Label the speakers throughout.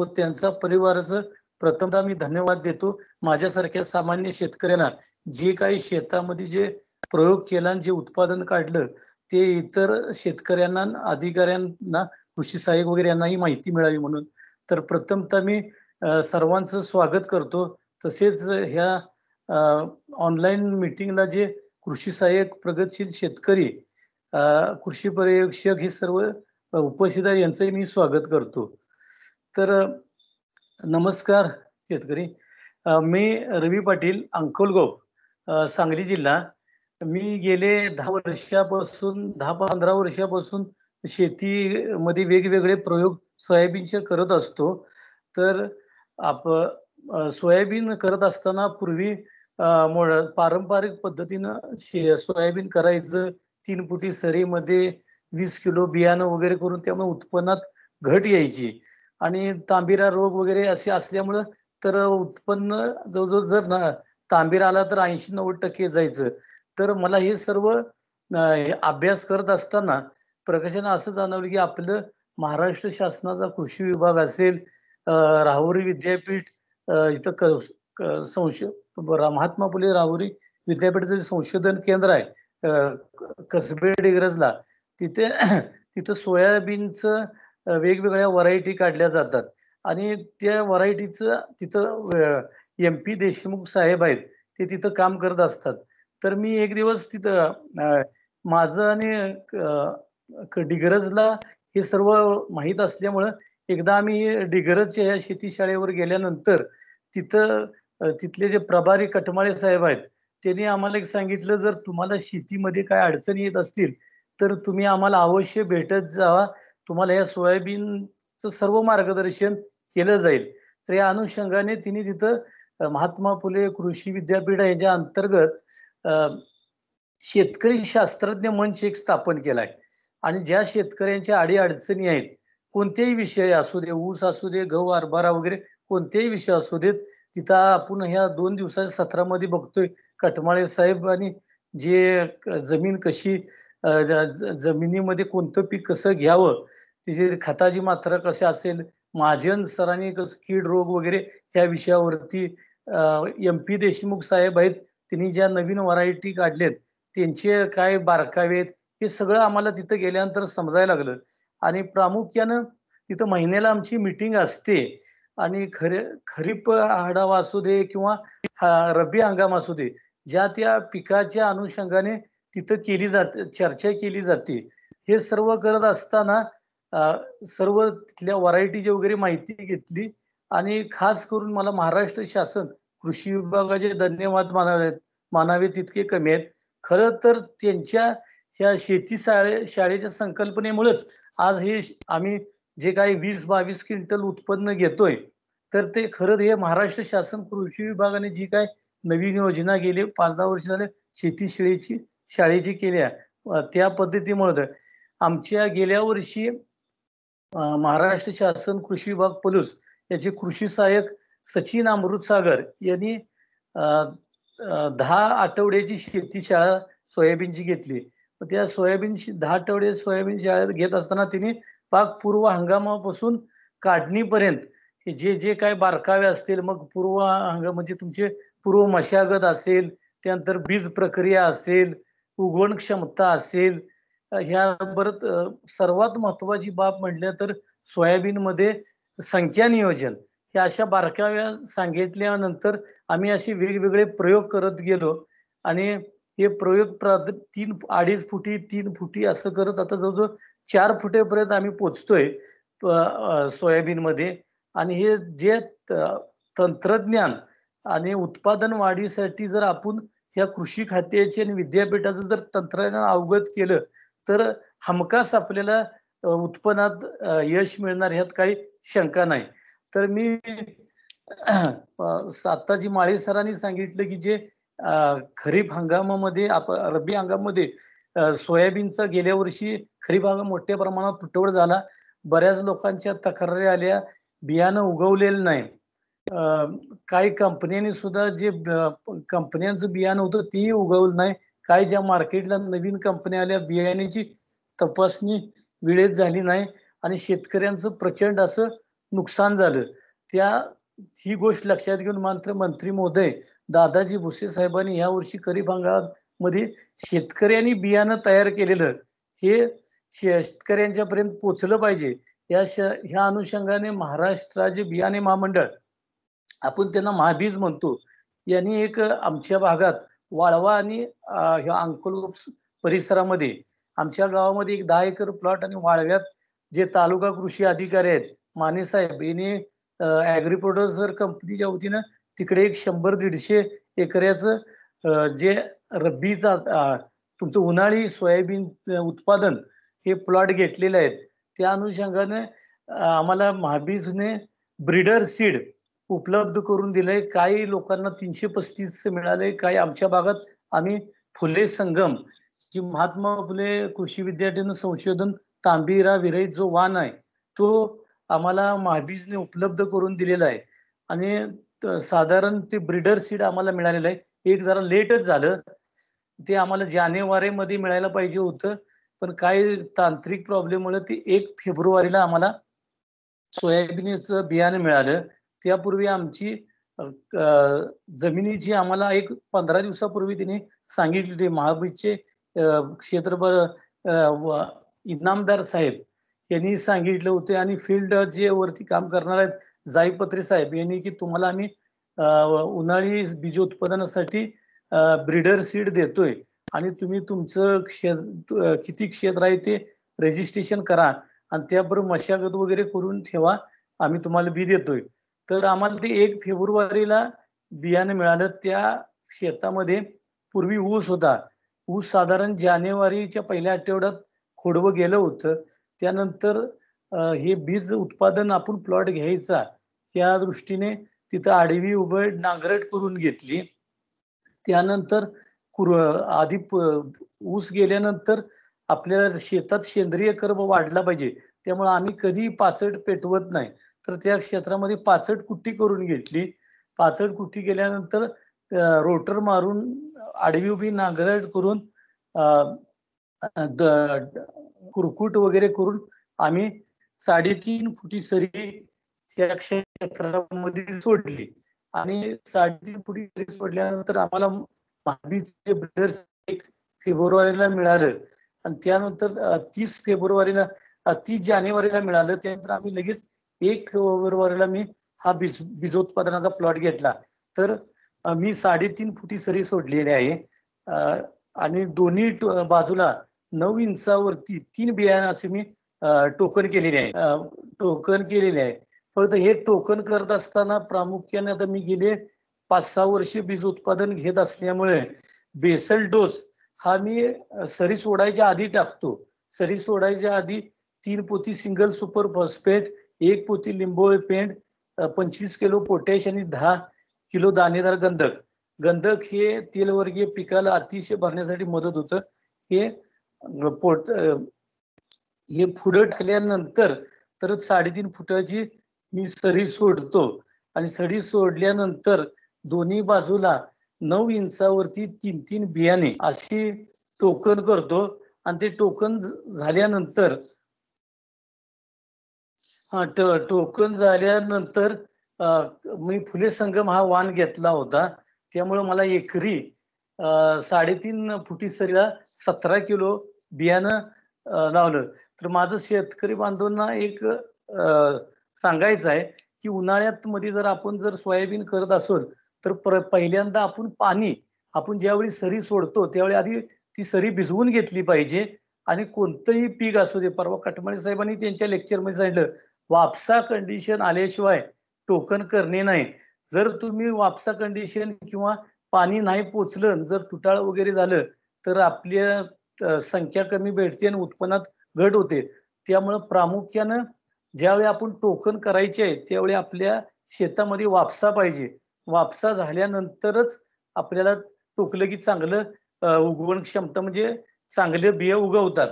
Speaker 1: व त्यांचा परिवाराचं प्रथमतः मी धन्यवाद देतो. माझ्यासारख्या सामान्य शेतकऱ्यांना जे काही शेतामध्ये जे प्रयोग केला आणि जे उत्पादन काढलं ते इतर शेतकऱ्यांना अधिकाऱ्यांना कृषी सहाय्यक वगैरे यांनाही माहिती मिळावी म्हणून. तर प्रथमतः मी सर्वांचं स्वागत करतो. तसेच ह्या ऑनलाईन मीटिंगला जे कृषी सहाय्यक प्रगतशील शेतकरी कृषी पर्यवेक्षक हे सर्व उपस्थित आहे यांचंही मी स्वागत करतो. तर नमस्कार शेतकरी. मी रवी पाटील अंकोलगाव सांगली जिल्हा. मी गेले 10-15 वर्षापासून शेतीमध्ये वेगवेगळे प्रयोग सोयाबीनचे करत असतो. तर सोयाबीन करत असताना पूर्वी पारंपरिक पद्धतीनं सोयाबीन करायचं. 3 फुटी सरीमध्ये 20 किलो बियाणं वगैरे करून त्यामुळे उत्पन्नात घट यायची आणि तांबिरा रोग वगैरे असे असल्यामुळं तर उत्पन्न जवळजवळ जर तांबिरा आला तर 80-90% जायचं. तर मला हे सर्व अभ्यास करत असताना प्रकर्षाने असं जाणवलं की आपलं महाराष्ट्र शासनाचा कृषी विभाग असेल, राहुरी विद्यापीठ इथं महात्मा फुले राहुरी विद्यापीठाचं संशोधन केंद्र आहे कसबे डिग्रजला, तिथं सोयाबीनचं वेगवेगळ्या व्हरायटी काढल्या जातात आणि त्या व्हरायटीचं तिथं MP देशमुख साहेब आहेत ते तिथं काम करत असतात. तर मी एक दिवस तिथं माझं आणि डिग्रजला हे सर्व माहीत असल्यामुळं एकदा आम्ही डिग्रजच्या या शेती शाळेवर गेल्यानंतर तिथले जे प्रभारी कटमाळे साहेब आहेत त्यांनी आम्हाला एक सांगितलं, जर तुम्हाला शेतीमध्ये काय अडचणी येत असतील तर तुम्ही आम्हाला अवश्य भेटत जावा, तुम्हाला या सोयाबीनचं सर्व मार्गदर्शन केलं जाईल. तर या अनुषंगाने तिने तिथं महात्मा फुले कृषी विद्यापीठ याच्या अंतर्गत शेतकरी शास्त्रज्ञ मंच एक स्थापन केलाय आणि ज्या शेतकऱ्यांच्या अडीअडचणी आहेत, कोणतेही विषय असू दे, ऊस असू दे, गहू हरभरा वगैरे कोणतेही विषय असू देत, तिथं आपण ह्या 2 दिवसाच्या सत्रामध्ये बघतोय कटमाळे साहेब आणि जे जमीन कशी जमिनीमध्ये कोणतं पीक कसं घ्यावं, तिची खताची मात्रा कशी असेल, महाजन सरांनी कसं कीड रोग वगैरे ह्या विषयावरती MP देशमुख साहेब आहेत, त्यांनी ज्या नवीन व्हरायटी काढलेत त्यांचे काय बारकावे आहेत हे सगळं आम्हाला तिथं गेल्यानंतर समजायला लागलं. आणि प्रामुख्यानं तिथं महिन्याला आमची मीटिंग असते आणि खरीप आढावा असू दे किंवा रब्बी हंगाम असू दे, ज्या त्या पिकाच्या अनुषंगाने तिथं चर्चा केली जाते. हे सर्व करत असताना सर्व तिथल्या व्हरायटीची वगैरे माहिती घेतली आणि खास करून मला महाराष्ट्र शासन कृषी विभागाचे धन्यवाद मानावे तितके कमी आहेत. खरं तर त्यांच्या ह्या शेती शाळेच्या संकल्पनेमुळेच आज हे आम्ही जे काही 20-22 क्विंटल उत्पन्न घेतोय, तर ते खरं हे महाराष्ट्र शासन कृषी विभागाने जी काय नवीन योजना गेली 5-10 वर्ष झाले शेती शाळेची केल्या त्या पद्धतीमुळे आमच्या गेल्या वर्षी महाराष्ट्र शासन कृषी विभाग पलूस याचे कृषी सहाय्यक सचिन अमृतसागर यांनी 10 आठवड्याची शेती शाळा सोयाबीनची घेतली. त्या 10 आठवडे सोयाबीन शाळेत घेत असताना तिने पाक पूर्व हंगामापासून काढणीपर्यंत जे काय बारकावे असतील, मग पूर्व हंगाम म्हणजे तुमचे पूर्व मशागत असेल, त्यानंतर बीज प्रक्रिया असेल, उगवण क्षमता असेल, ह्या परत सर्वात महत्वाची बाब म्हटलं तर सोयाबीनमध्ये संख्या नियोजन, ह्या अशा बारकाव्या सांगितल्यानंतर आम्ही असे वेगवेगळे प्रयोग करत गेलो आणि हे प्रयोग 2.5 फुटी 3 फुटी असं करत आता जवळजवळ 4 फुटेपर्यंत आम्ही पोचतोय सोयाबीनमध्ये. आणि हे जे तंत्रज्ञान आणि उत्पादन वाढीसाठी जर आपण ह्या कृषी खात्याचे आणि विद्यापीठाचं जर तंत्रज्ञान अवगत केलं तर हमखास आपल्याला उत्पन्नात यश मिळणार ह्यात काही शंका नाही. तर मी आता जी माळे सरांनी सांगितलं की जे खरीप हंगामामध्ये रब्बी हंगामामध्ये सोयाबीनचा गेल्या वर्षी खरीप हंगाम मोठ्या प्रमाणात तुटवड झाला. बऱ्याच लोकांच्या तक्रारी आल्या, बियाणं उगवलेलं नाही. काही कंपन्यांनी सुद्धा जे कंपन्यांचं बियाणं होतं तेही उगवलं नाही. काही ज्या मार्केटला नवीन कंपन्या आल्या बियाण्याची तपासणी वेळेत झाली नाही आणि शेतकऱ्यांचं प्रचंड असं नुकसान झालं. ही गोष्ट लक्षात घेऊन मात्र मंत्री महोदय दादाजी भुसे साहेबांनी यावर्षी खरीप हंगामामध्ये शेतकऱ्यांनी बियाणं तयार केलेलं हे शेतकऱ्यांच्या पर्यंत पोहोचलं पाहिजे. ह्या अनुषंगाने महाराष्ट्र राज्य बियाणे महामंडळ, आपण त्यांना महाबीज म्हणतो, यांनी एक आमच्या भागात वाळवा आणि ह्या अंकलोक परिसरामध्ये आमच्या गावामध्ये एक 10 एकर प्लॉट आणि वाळव्यात जे तालुका कृषी अधिकारी आहेत माने साहेब यांनी ऍग्री प्रोड्युसर कंपनीच्या वतीनं तिकडे एक 100-150 एकराचं जे रब्बीचा तुमचं उन्हाळी सोयाबीन उत्पादन हे प्लॉट घेतलेले आहेत. त्या अनुषंगाने आम्हाला महाबीजने ब्रीडर सीड उपलब्ध करून दिलंय. काही लोकांना 335 मिळाले. काही आमच्या भागात आम्ही फुले संगम जी महात्मा फुले कृषी विद्यापीठ संशोधन तांबिरा विरहित जो वाण आहे तो आम्हाला महाबीजने उपलब्ध करून दिलेला आहे. आणि साधारण ते ब्रीडर सीड आम्हाला मिळालेलं आहे. एक जरा लेटच झालं, ते आम्हाला जानेवारीमध्ये मिळायला पाहिजे होतं, पण काही तांत्रिक प्रॉब्लेममुळे ते 1 फेब्रुवारीला आम्हाला सोयाबीनचं बियाणं मिळालं. त्यापूर्वी आमची जमिनीची आम्हाला एक 15 दिवसापूर्वी तिने सांगितले होते महाबीजचे क्षेत्रफळ इनामदार साहेब यांनी सांगितलं होते आणि फील्ड जे वरती काम करणार आहेत जाईपत्रे साहेब यांनी की तुम्हाला आम्ही उन्हाळी बीज उत्पादनासाठी ब्रीडर सीड देतोय आणि तुम्ही तुमचं किती क्षेत्र आहे ते रजिस्ट्रेशन करा आणि त्याबरोबर मशागत वगैरे करून ठेवा, आम्ही तुम्हाला बी देतोय. तर आम्हाला ते 1 फेब्रुवारीला बियाणं मिळालं. त्या शेतामध्ये पूर्वी ऊस होता. ऊस साधारण जानेवारीच्या पहिल्या आठवड्यात खोडवं गेलं होतं. त्यानंतर हे बीज उत्पादन आपण प्लॉट घ्यायचा त्या दृष्टीने तिथं आडवी उभं नांगरट करून घेतली. त्यानंतर आधी ऊस गेल्यानंतर आपल्या शेतात सेंद्रिय कर्ब वाढला पाहिजे, त्यामुळे आम्ही कधी पाचट पेटवत नाही. तर त्या क्षेत्रामध्ये पाचट कुट्टी करून घेतली. पाचट कुट्टी केल्यानंतर रोटर मारून आडवी उभी नांगरट करून कुरकुट वगैरे करून आम्ही 3.5 फुटी सरी त्या क्षेत्रामध्ये सोडली आणि 3.5 फुटी सरी सोडल्यानंतर आम्हाला महाबीजचे ब्रीडर्स 1 फेब्रुवारीला मिळालं आणि त्यानंतर 30 जानेवारीला मिळालं. त्यानंतर आम्ही लगेच 1 फेब्रुवारीला मी हा बीजोत्पादनाचा प्लॉट घेतला. तर मी 3.5 फुटी सरी सोडलेली आहे आणि दोन्ही बाजूला 9 इंचावरती 3 बियाणं असे मी टोकन केलेले आहे. फक्त हे टोकन करत असताना प्रामुख्याने आता मी गेले 5-6 वर्ष बीज उत्पादन घेत असल्यामुळे बेसल डोस हा मी सरी सोडायच्या आधी टाकतो. सरी सोडायच्या आधी 3 पोती सिंगल सुपर फॉस्फेट, 1 पोती लिंबोळे पेंड, 25 किलो पोटॅश आणि 10 किलो दाणेदार गंधक. गंधक हे तेलवर्गीय पिकाला अतिशय भरण्यासाठी मदत होतं. हे पुढे टाकल्यानंतर तर 3.5 फुटाची मी सरी सोडतो आणि सरी सोडल्यानंतर दोन्ही बाजूला 9 इंचावरती 3-3 बियाणे अशी टोकन करतो आणि ते टोकन झाल्यानंतर मी फुले संगम हा वाण घेतला होता. त्यामुळे मला एकरी 3.5 फुटी सरीला 17 किलो बियाणं लावलं. तर माझं शेतकरी बांधवांना एक सांगायचं आहे की उन्हाळ्यात मध्ये जर सोयाबीन करत असोल तर पहिल्यांदा आपण ज्यावेळी सरी सोडतो त्यावेळी आधी ती सरी भिजवून घेतली पाहिजे. आणि कोणतंही पीक असू दे, परवा कटमाळे साहेबांनी त्यांच्या लेक्चरमध्ये सांगितलं वापसा कंडिशन आल्याशिवाय टोकन करणे नाही. जर तुम्ही वापसा कंडिशन किंवा पाणी नाही पोचलं, जर तुटाळ वगैरे झालं तर आपल्या संख्या कमी भेटते आणि उत्पन्नात घट होते. त्यामुळे प्रामुख्यानं ज्यावेळी आपण टोकन करायचे आहे त्यावेळी आपल्या शेतामध्ये वापसा पाहिजे. वापसा झाल्यानंतरच आपल्याला टोकलं की चांगलं उगवण क्षमता म्हणजे चांगले बिया उगवतात.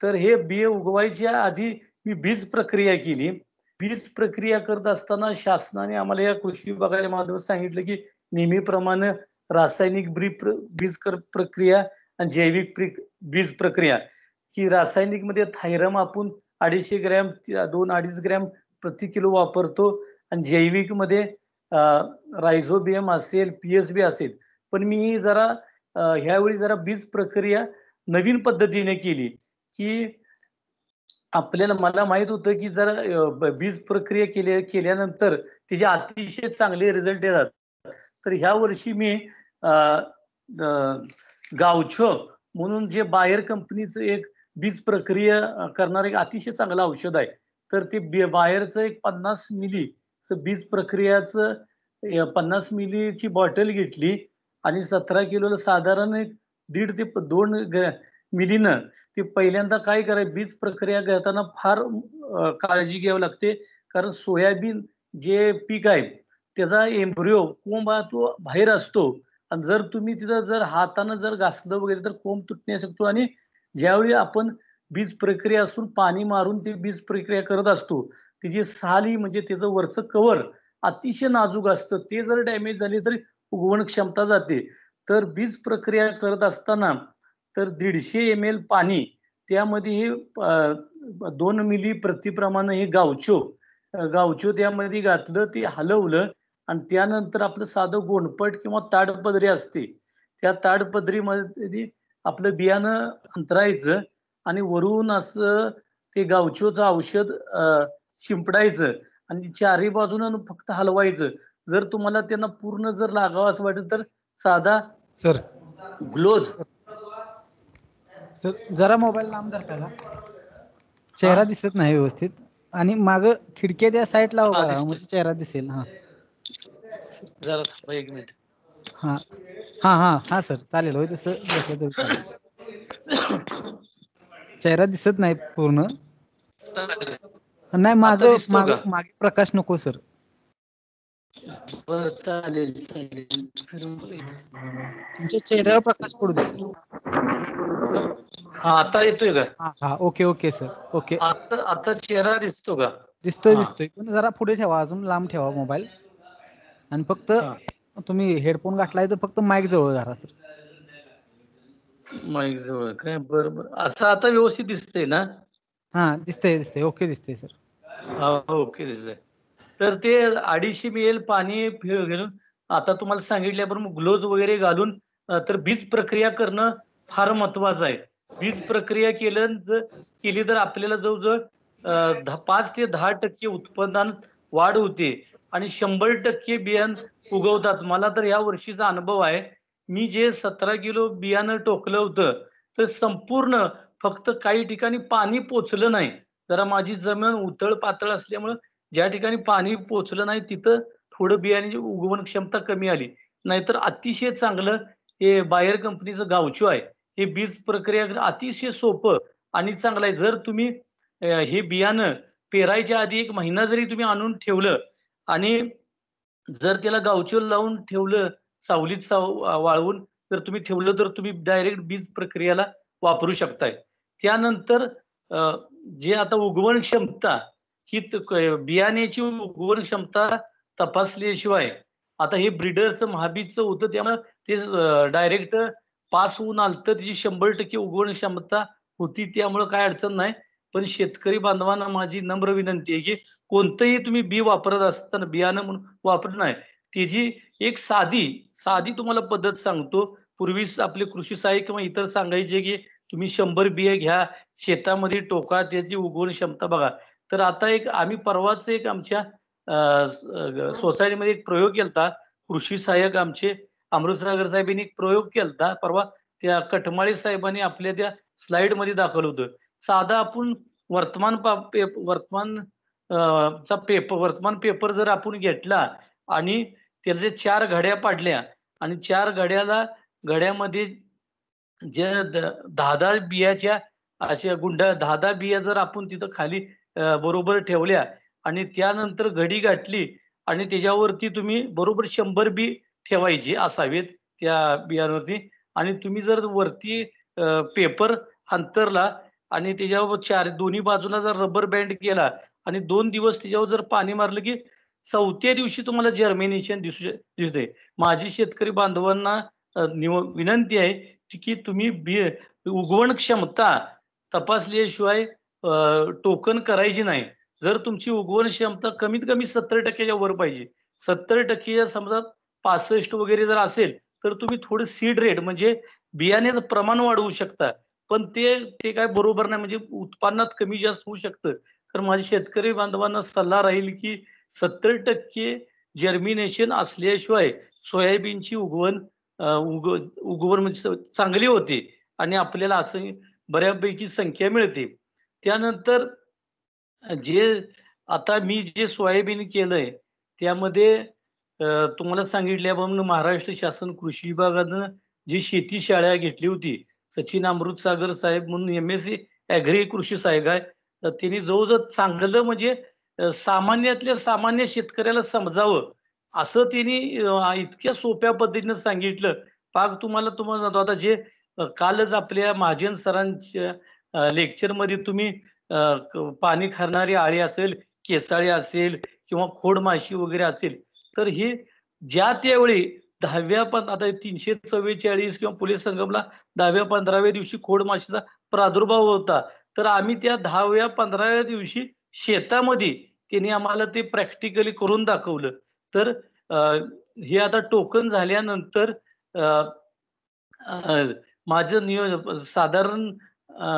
Speaker 1: तर हे बिया उगवायच्या आधी मी बीज प्रक्रिया केली. बीज प्रक्रिया करत असताना शासनाने आम्हाला या कृषी विभागाच्या माध्यमातून सांगितलं की नेहमीप्रमाणे रासायनिक बीज प्रक्रिया आणि जैविक बीज प्रक्रिया. की रासायनिक मध्ये थायरम आपण 250 ग्रॅम 2-2.5 ग्रॅम प्रति किलो वापरतो आणि जैविक मध्ये रायझोबियम असेल, पीएसबी असेल. पण मी जरा ह्यावेळी जरा बीज प्रक्रिया नवीन पद्धतीने केली, की आपल्याला मला माहित होतं की जर बीज प्रक्रिया केल्यानंतर त्याचे अतिशय चांगले रिझल्ट येतात. तर ह्या वर्षी मी गावछो म्हणून जे बायर कंपनीचं एक बीज प्रक्रिया करणारं एक अतिशय चांगलं औषध आहे. तर ते बायरचं एक 50 मिली बीज प्रक्रियाचं 50 मिलीची बॉटल घेतली आणि 17 किलोला साधारण एक 1.5 ते 2 मिलीनं ते पहिल्यांदा काय करायचं, बीज प्रक्रिया करताना फार काळजी घ्यावी लागते. कारण सोयाबीन जे पीक आहे त्याचा एम्ब्रियो कोंब हा तो बाहेर असतो आणि जर तुम्ही तिथं जर हातानं जर घासलं वगैरे तर कोंब तुटण्यास शकतो. आणि ज्यावेळी आपण बीज प्रक्रिया असून पाणी मारून ती बीज प्रक्रिया करत असतो, तिची साली म्हणजे त्याचं वरचं कव्हर अतिशय नाजूक असतं. ते जर डॅमेज झाले तर उगवण क्षमता जाते. तर बीज प्रक्रिया करत असताना तर 150 ml पाणी त्यामध्ये हे 2 मिली प्रतिप्रमाणे हे गावचो त्यामध्ये घातलं, ते हलवलं आणि त्यानंतर आपलं साधं गोणपट किंवा ताडपदरी असते, त्या ताडपदरीमध्ये आपलं बियाणं अंतरायचं आणि वरून असं ते गावचोचं औषध शिंपडायचं आणि चारही बाजूनं फक्त हलवायचं. जर तुम्हाला त्यांना पूर्ण जर लागावं असं वाटेल तर साधा
Speaker 2: सर
Speaker 1: ग्लोज.
Speaker 2: सर जरा मोबाईल लांब धरता का? चेहरा दिसत नाही व्यवस्थित आणि माग खिडकी त्या साईडला उभा राहा म्हणजे चेहरा दिसेल. हा
Speaker 1: जरा थांबा 1 मिनिट.
Speaker 2: हा हा हा हा सर चालेल. होय तसं बसलं तरी चालेल. चेहरा दिसत नाही पूर्ण. नाही मागे प्रकाश नको सर.
Speaker 1: बरं चालेल.
Speaker 2: तुमच्या चेहऱ्यावर प्रकाश पडू दे सर.
Speaker 1: हा आता येतोय का?
Speaker 2: हा हा ओके सर ओके.
Speaker 1: आता चेहरा दिसतो का?
Speaker 2: दिसतोय पण जरा पुढे ठेवा, अजून लांब ठेवा मोबाईल आणि फक्त तुम्ही हेडफोन घातलाय तर फक्त माईक जवळ धरा सर.
Speaker 1: माईक जवळ काय? बरोबर. असं आता व्यवस्थित दिसतंय ना?
Speaker 2: हा दिसतंय ओके दिसतंय सर.
Speaker 1: ओके दिसतंय. तर ते 250 ml पाणी घेऊन आता तुम्हाला सांगितल्याप्रमाणे ग्लोव्ज वगैरे घालून तर बीज प्रक्रिया करणं फार महत्वाचं आहे. बीज प्रक्रिया केली तर आपल्याला जवळजवळ 5 ते 10% उत्पादनात वाढ होते आणि 100% बियाणं उगवतात. मला तर या वर्षीचा अनुभव आहे. मी जे 17 किलो बियाणं टोकलं होतं तर संपूर्ण फक्त काही ठिकाणी पाणी पोचलं नाही. जरा माझी जमीन उथळ पातळ असल्यामुळं ज्या ठिकाणी पाणी पोचलं नाही तिथं थोडं बियाण्याची उगवण क्षमता कमी आली. नाहीतर अतिशय चांगलं हे बायर कंपनीचं गावचो आहे. हे बीज प्रक्रिया अतिशय सोपं आणि चांगलं आहे. जर तुम्ही हे बियाणं पेरायच्या आधी 1 महिना जरी तुम्ही आणून ठेवलं आणि जर त्याला गावचो लावून ठेवलं, सावलीत वाळवून जर तुम्ही ठेवलं तर तुम्ही डायरेक्ट बीज प्रक्रियेला वापरू शकताय. त्यानंतर जे आता उगवण क्षमता ही बियाण्याची उगवण क्षमता तपासल्याशिवाय आता हे ब्रीडरचं महाबीजचं होतं त्यामुळे ते डायरेक्ट पास होऊन आलं तर त्याची 100% उगवण क्षमता होती, त्यामुळे काय अडचण नाही. पण शेतकरी बांधवांना माझी नम्र विनंती आहे की कोणतंही तुम्ही बी वापरत असताना बियाणं म्हणून वापरत नाही, त्याची एक साधी तुम्हाला पद्धत सांगतो. पूर्वी आपले कृषी सहाय्यक किंवा इतर सांगायचे की तुम्ही 100 बिया घ्या, शेतामध्ये टोका, त्याची उगवण क्षमता बघा. तर आता आम्ही परवाच आमच्या सोसायटीमध्ये एक प्रयोग केलता. कृषी सहाय्यक आमचे अमृतसागर साहेबांनी एक प्रयोग केलता परवा. त्या कटमाळे साहेबांनी आपल्या त्या स्लाइड मध्ये दाखवलं होतं. साधा आपण वर्तमान पेपर जर आपण घेतला आणि त्याचे 4 घड्या पाडल्या आणि 4 घड्यामध्ये जे 10 बियाच्या अशा गुंडा 10 बिया जर आपण तिथं खाली बरोबर ठेवल्या आणि त्यानंतर घडी गाठली आणि त्याच्यावरती तुम्ही बरोबर 100 बी ठेवायची असावेत त्या बियांवरती आणि तुम्ही जर वरती पेपर अंतरला आणि त्याच्यावर दोन्ही बाजूला जर रबर बँड केला आणि 2 दिवस त्याच्यावर जर पाणी मारलं की 4थ्या दिवशी तुम्हाला जर्मिनेशन दिसते. माझी शेतकरी बांधवांना विनंती आहे की तुम्ही उगवण क्षमता तपासल्याशिवाय टोकन करायची नाही. जर तुमची उगवण क्षमता कमीत कमी 70% वर पाहिजे. 70% समजा 65 वगैरे जर असेल, तर तुम्ही थोडं सीड रेट म्हणजे बियाण्याचं प्रमाण वाढवू शकता. पण ते काय बरोबर नाही म्हणजे उत्पन्नात कमी जास्त होऊ शकतं. तर माझ्या शेतकरी बांधवांना सल्ला राहील, की 70% जर्मिनेशन असल्याशिवाय सोयाबीनची उगवण म्हणजे चांगली होते आणि आपल्याला असं बऱ्यापैकी संख्या मिळते. त्यानंतर जे आता मी जे सोयाबीन केलंय, त्यामध्ये तुम्हाला सांगितल्याप्रमाणे महाराष्ट्र शासन कृषी विभागानं जी शेती शाळा घेतली होती, सचिन अमृतसागर साहेब म्हणून एम-एस-सी ॲग्री कृषी सहाय्यक आहे. तर त्यांनी जवळ-जवळ चांगलं म्हणजे सामान्यातल्या सामान्य शेतकऱ्याला समजावं, असं त्यांनी इतक्या सोप्या पद्धतीनं सांगितलं. तुम्हाला सांगतो आता जे कालच आपल्या महाजन सरांच्या लेक्चरमध्ये तुम्ही पाणी खाणारी आळी असेल, केसाळी असेल किंवा खोडमाशी वगैरे असेल, तर हे ज्या त्यावेळी 10व्या पण आता 344 किंवा पोलीस संगमला 10व्या-15व्या दिवशी खोडमाशीचा प्रादुर्भाव होता. तर आम्ही त्या 10व्या-15व्या दिवशी शेतामध्ये त्यांनी आम्हाला ते प्रॅक्टिकली करून दाखवलं. तर अ, हे आता टोकन झाल्यानंतर अ, अ, माझं साधारण अ,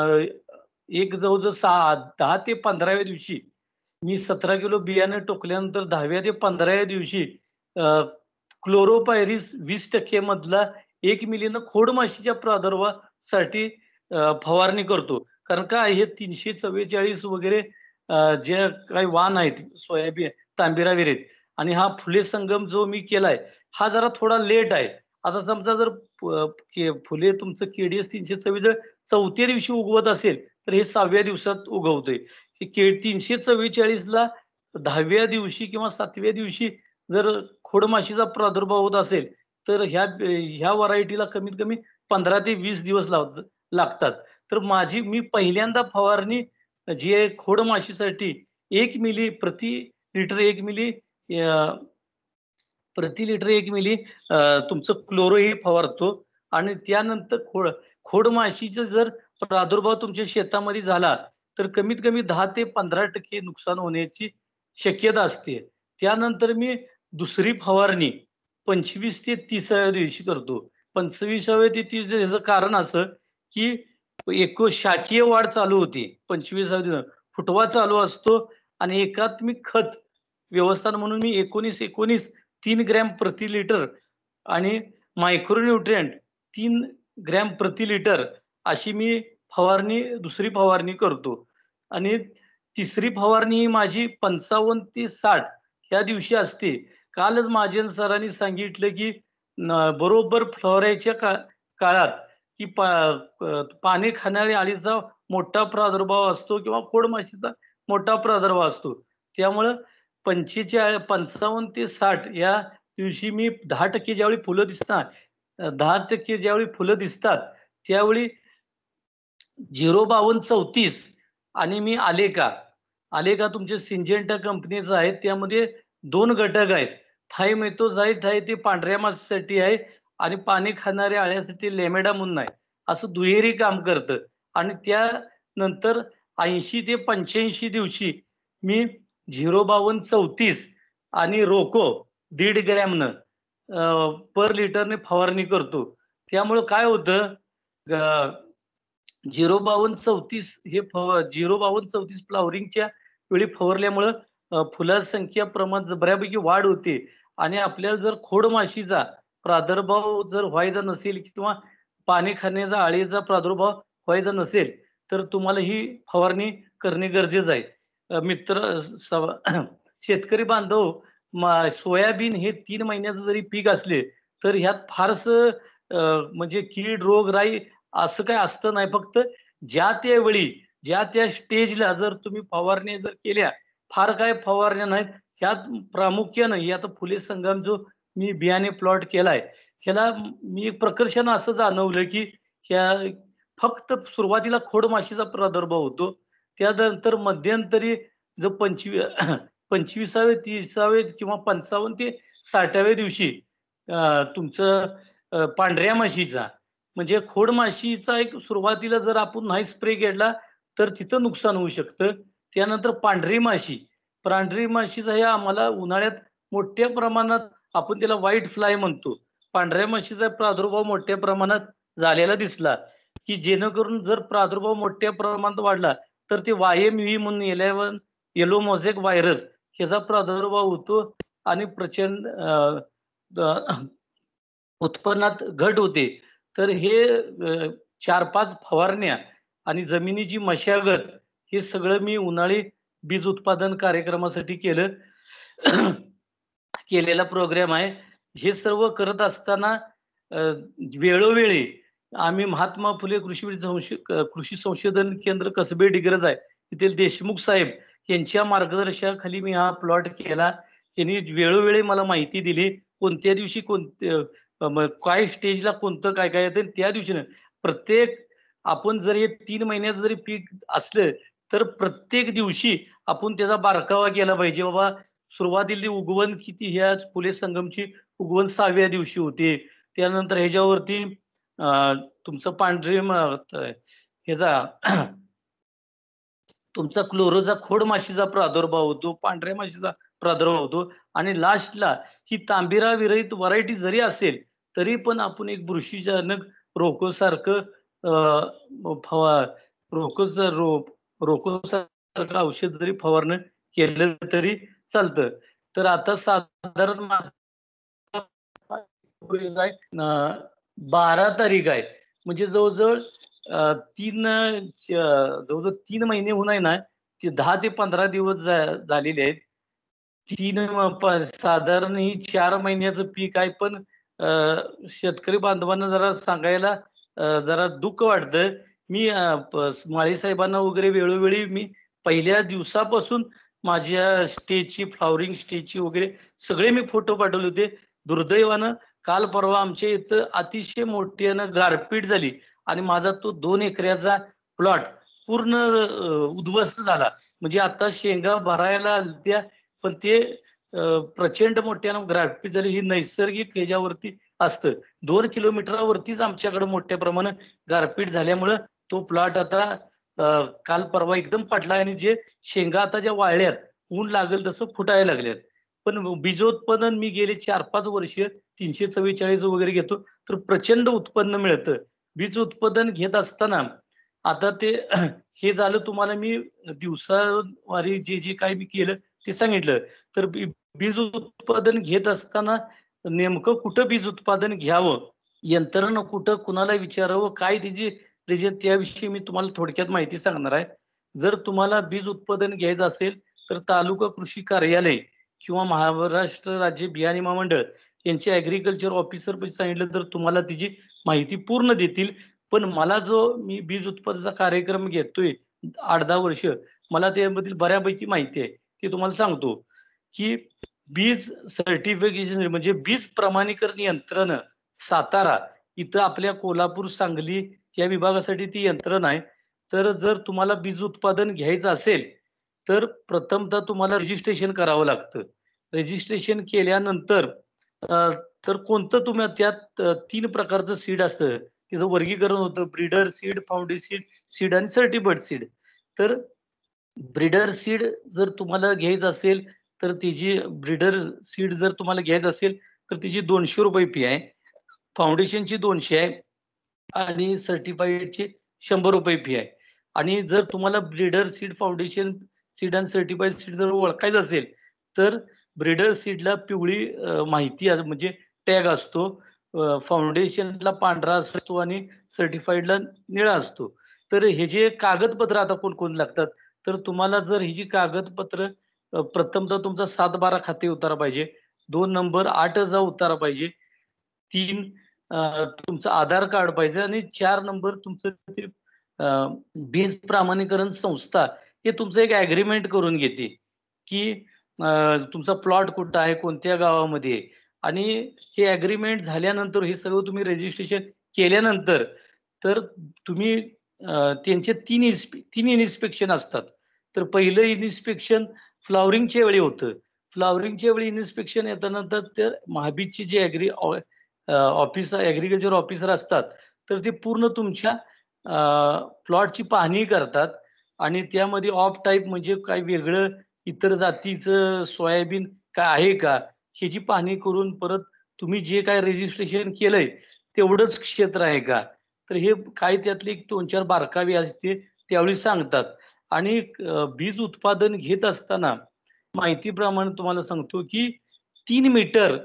Speaker 1: एक जवळ-जवळ 10 ते 15व्या दिवशी मी 17 किलो बियाणं टोकल्यानंतर 10व्या ते 15व्या दिवशी अ, क्लोरोपायरीस 20% मधला 1 मिलीनं खोडमाशीच्या प्रादुर्भावासाठी फवारणी करतो. कारण काय हे 344 वगैरे जे काही वाण आहेत सोयाबीन, तांबेरा विहिरीत आणि हा फुले संगम जो मी केलाय, हा जरा थोडा लेट आहे. आता समजा जर फुले तुमचं केडीएस 324 जर 4थ्या दिवशी उगवत असेल, तर हे 6व्या दिवसात उगवतंय. 344 ला 10व्या दिवशी किंवा 7व्या दिवशी जर खोडमाशीचा प्रादुर्भाव होत असेल, तर ह्या व्हरायटीला कमीत कमी 15 ते 20 दिवस लागतात. तर मी पहिल्यांदा फवारणी जी आहे खोडमाशीसाठी 1 मिली प्रति लिटर 1 मिली प्रति लिटर 1 मिली तुमचं क्लोरो हे फवारतो आणि त्यानंतर खोडमाशीचा जर प्रादुर्भाव तुमच्या शेतामध्ये झाला, तर कमीत कमी 10 ते 15% नुकसान होण्याची शक्यता असते. त्यानंतर मी दुसरी फवारणी 25 ते 30व्या दिवशी करतो. 25व्या ते 30 ह्याचं कारण असं, की शाकीय वाढ चालू होते. 25व्या दिवशी फुटवा चालू असतो आणि एकात्मिक खत व्यवस्थापन म्हणून मी 19-19 3 ग्रॅम प्रति लिटर आणि मायक्रोन्यूट्रिएंट 3 ग्रॅम प्रति लिटर अशी मी दुसरी फवारणी करतो आणि तिसरी फवारणी ही माझी 55 ते 60 या दिवशी असते. कालच महाजन सरांनी सांगितलं, की बरोबर फवारायच्या काळात की पाने खाणाऱ्या अळीचा मोठा प्रादुर्भाव असतो किंवा खोडमाशीचा मोठा प्रादुर्भाव असतो. त्यामुळं 55 ते 60 या दिवशी मी 10% ज्यावेळी फुलं दिसतात, 10% ज्यावेळी फुलं दिसतात, त्यावेळी 05234 आणि मी आलेका तुमच्या सिंजेंटा कंपनीचा आहे. त्यामध्ये 2 घटक आहेत. थायमेथोझाइट आहे ते पांढऱ्या माशीसाठी आहे आणि पाने खाणाऱ्या अळ्यासाठी लेमेडा म्हणून आहे. असं दुहेरी काम करतं आणि त्यानंतर 80 ते 85 दिवशी मी 05234 आणि रोको 1.5 ग्रॅमनं पर लिटरने फवारणी करतो. त्यामुळं काय होतं 05234 हे 05234 फ्लॉवरिंगच्या वेळी फवारल्यामुळं फुलाची संख्या प्रमाणात बऱ्यापैकी वाढ होते आणि आपल्याला जर खोडमाशीचा प्रादुर्भाव जर व्हायचा नसेल किंवा पाने खाण्याचा अळीचा प्रादुर्भाव व्हायचा नसेल, तर तुम्हाला ही फवारणी करणे गरजेचं आहे. मित्र शेतकरी बांधव सोयाबीन हे 3 महिन्याचं जरी पीक असले, तर ह्यात फारसं म्हणजे कीड, रोगराई असं काही असतं नाही. फक्त ज्या त्या वेळी, ज्या त्या स्टेजला जर तुम्ही फवारण्या जर केल्या, फार काय फवारण्या नाहीत. ह्यात प्रामुख्यानं हे आता फुले संगम जो मी बियाणे प्लॉट केलाय, ह्याला मी प्रकर्षानं असं जाणवलं, की ह्या फक्त सुरुवातीला खोडमाशीचा प्रादुर्भाव होतो. त्यानंतर मध्यंतरी जो 25व्या, 30व्या किंवा 55 ते 60व्या दिवशी तुमचं पांढऱ्या माशीचा म्हणजे खोडमाशीचा एक सुरुवातीला जर आपण नाही स्प्रे केला, तर तिथं नुकसान होऊ शकतं. त्यानंतर पांढरी माशीचा हे आम्हाला उन्हाळ्यात मोठ्या प्रमाणात, आपण त्याला व्हाईट फ्लाय म्हणतो, पांढऱ्या माशीचा प्रादुर्भाव मोठ्या प्रमाणात झालेला दिसला, की जेणेकरून जर प्रादुर्भाव मोठ्या प्रमाणात वाढला तर ते YMV म्हणून येलो मोझॅक व्हायरस ह्याचा प्रादुर्भाव होतो आणि प्रचंड उत्पन्नात घट होते. तर हे 4-5 फवारण्या आणि जमिनीची मशागत हे सगळं मी उन्हाळी बीज उत्पादन कार्यक्रमासाठी केलेला प्रोग्राम आहे. हे सर्व करत असताना वेळोवेळी आम्ही महात्मा फुले कृषी संशोधन केंद्र कसबे डिग्रज आहे, तिथे देशमुख साहेब यांच्या मार्गदर्शनाखाली मी हा प्लॉट केला. त्यांनी वेळोवेळी मला माहिती दिली, कोणत्या दिवशी काय स्टेजला कोणतं काय काय येतं, त्या दिवशी प्रत्येक, आपण जर हे 3 महिन्याचं जरी पीक असलं तर प्रत्येक दिवशी आपण त्याचा बारकावा केला पाहिजे. बाबा सुरुवातीला उगवण किती, ह्या फुले संगमची उगवण 6व्या दिवशी होते. त्यानंतर ह्याच्यावरती तुमचं ह्याचा तुमचा क्लोरोचा खोड माशीचा प्रादुर्भाव होतो, पांढऱ्या माशीचा प्रादुर्भाव होतो आणि लास्टला ही तांबिरा विरहित व्हरायटी जरी असेल तरी पण आपण एक बुरशीजनक रोकोसारखं रोकोसारखं औषध जरी फवारणं केलं तरी चालतं. तर आता साधारण 12 तारीख आहे, म्हणजे जवळजवळ 3 महिने होऊन आहे ना, ते 10 ते 15 दिवस झालेले आहेत. साधारण ही 4 महिन्याचं पीक आहे, पण शेतकरी बांधवांना जरा सांगायला जरा दुःख वाटतं. मी माळी साहेबांना वगैरे वेळोवेळी मी पहिल्या दिवसापासून माझ्या स्टेजची, फ्लॉवरिंग स्टेजची वगैरे सगळे मी फोटो पाठवले होते. दुर्दैवानं काल परवा आमच्या इथं अतिशय मोठ्यानं गारपीट झाली आणि माझा तो 2 एकराचा प्लॉट पूर्ण उद्ध्वस्त झाला. म्हणजे आता शेंगा भरायला आलत्या, पण ते प्रचंड मोठ्यानं गारपीट झाली. ही नैसर्गिक ह्याच्यावरती असतं. 2 किलोमीटरवरतीच आमच्याकडे मोठ्या प्रमाणात गारपीट झाल्यामुळं तो प्लॉट आता काल परवा एकदम पडला आणि जे शेंगा आता ज्या वाळल्यात, ऊन लागेल तसं फुटायला लागल्यात. पण बीजोत्पादन मी गेले 4-5 वर्ष 344 वगैरे घेतो, तर प्रचंड उत्पन्न मिळतं. बीज उत्पादन घेत असताना आता ते हे झालं, तुम्हाला मी दिवसावारी जे काही मी केलं ते सांगितलं. तर बीज उत्पादन घेत असताना नेमकं कुठं बीज उत्पादन घ्यावं, यंत्रणा कुठं कुणाला विचारावं, काय त्याची रिजन, त्याविषयी मी तुम्हाला थोडक्यात माहिती सांगणार आहे. जर तुम्हाला बीज उत्पादन घ्यायचं असेल तर तालुका कृषी कार्यालय किंवा महाराष्ट्र राज्य बियाणे महामंडळ यांचे ऍग्रिकल्चर ऑफिसर सांगितलं तर तुम्हाला त्याची माहिती पूर्ण देतील. पण मला जो मी बीज उत्पादनाचा कार्यक्रम घेतोय 8-10 वर्ष, मला त्याबद्दल बऱ्यापैकी माहिती आहे. ते तुम्हाला सांगतो की बीज सर्टिफिकेशन म्हणजे बीज प्रमाणीकरण यंत्रणा सातारा इथं आपल्या कोल्हापूर, सांगली या विभागासाठी ती यंत्रणा आहे. तर जर तुम्हाला बीज उत्पादन घ्यायचं असेल तर प्रथमतः तुम्हाला रजिस्ट्रेशन करावं लागतं. रजिस्ट्रेशन केल्यानंतर तर कोणतं तुम्ही त्यात 3 प्रकारचं सीड असतं. तिचं वर्गीकरण होतं, ब्रीडर सीड, फाउंडेशन सीड आणि सर्टिफाईड सीड. तर ब्रीडर सीड जर तुम्हाला घ्यायचं असेल तर तिची ब्रीडर सीड जर तुम्हाला घ्यायचं असेल तर तिची ₹200 फी आहे. फाउंडेशनची 200 आहे आणि सर्टिफाईडची ₹100 फी आहे. आणि जर तुम्हाला ब्रीडर सीड, फाउंडेशन सीड आणि सर्टिफाईड सीड जर ओळखायचं असेल तर ब्रीडर सीडला पिवळी माहिती म्हणजे टॅग असतो, फाउंडेशनला पांढरा असतो आणि सर्टिफाईडला निळा असतो. तर हे जे कागदपत्र आता कोण लागतात, तर तुम्हाला जर ही जी कागदपत्र प्रथमतः तुमचा 7-12 खाते उतारा पाहिजे, 2 नंबर 8चा उतारा पाहिजे, 3 तुमचं आधार कार्ड पाहिजे आणि 4 नंबर तुमचं ते बीज प्रमाणीकरण संस्था हे तुमचं एक ऍग्रीमेंट करून घेते की तुमचा प्लॉट कुठं आहे, कोणत्या गावामध्ये आहे. आणि हे ऍग्रीमेंट झाल्यानंतर हे सर्व तुम्ही रजिस्ट्रेशन केल्यानंतर तर तुम्ही त्यांचे 3 इन्स्पेक्शन असतात. तर पहिलं इन्स्पेक्शन फ्लॉवरिंगच्या वेळी होतं. फ्लॉवरिंगच्या वेळी इन्स्पेक्शन येतानंतर तर महाबीजचे जे ऍग्रीकल्चर ऑफिसर असतात तर ते पूर्ण तुमच्या प्लॉटची पाहणी करतात आणि त्यामध्ये ऑफ टाईप म्हणजे काय वेगळं इतर जातीचं सोयाबीन काय आहे का, ह्याची पाहणी करून परत तुम्ही जे काय रजिस्ट्रेशन केलंय तेवढंच क्षेत्र आहे का, तर हे काय त्यातले 2-4 बारकावे असते त्यावेळी सांगतात. आणि बीज उत्पादन घेत असताना माहितीप्रमाणे तुम्हाला सांगतो की 3 मीटर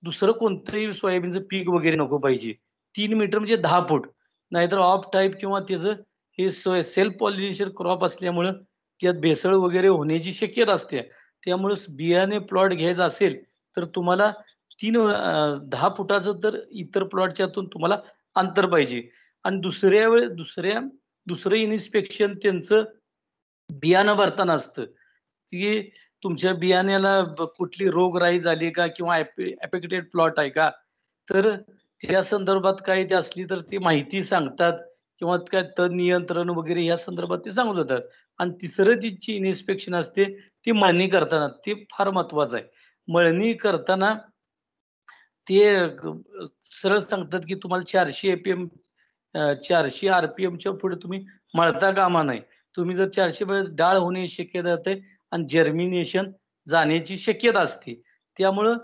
Speaker 1: दुसरं कोणतंही सोयाबीनचं पीक वगैरे नको पाहिजे. 3 मीटर म्हणजे 10 फूट. नाहीतर ऑफ टाईप किंवा त्याचं हे सेल्फ पॉलिनेशन क्रॉप असल्यामुळं त्यात भेसळ वगैरे होण्याची शक्यता असते. त्यामुळे बियाणे प्लॉट घ्यायचा असेल तर तुम्हाला 10 फुटाचं तर इतर प्लॉटच्यातून तुम्हाला अंतर पाहिजे. आणि दुसरं इन्स्पेक्शन त्यांचं बियाणं भरताना असतं, की तुमच्या बियाण्याला कुठली रोगराई झाली का किंवा अफेक्टेड प्लॉट आहे का? तर त्या संदर्भात काही ते असली तर ती माहिती सांगतात किंवा काय तण नियंत्रण वगैरे या संदर्भात ते सांगून जातात. आणि तिसरं तिची इन्स्पेक्शन असते ती मळणी करताना. ते फार महत्वाचं आहे. मळणी करताना ते सरळ सांगतात, की तुम्हाला 400 एपीएम 400 आरपीएमच्या पुढे तुम्ही मळता कामा नये. तुम्ही जर 400 पर्यंत डाळ होण्याची शक्यता असते आणि जर्मिनेशन जाण्याची शक्यता असते. त्यामुळं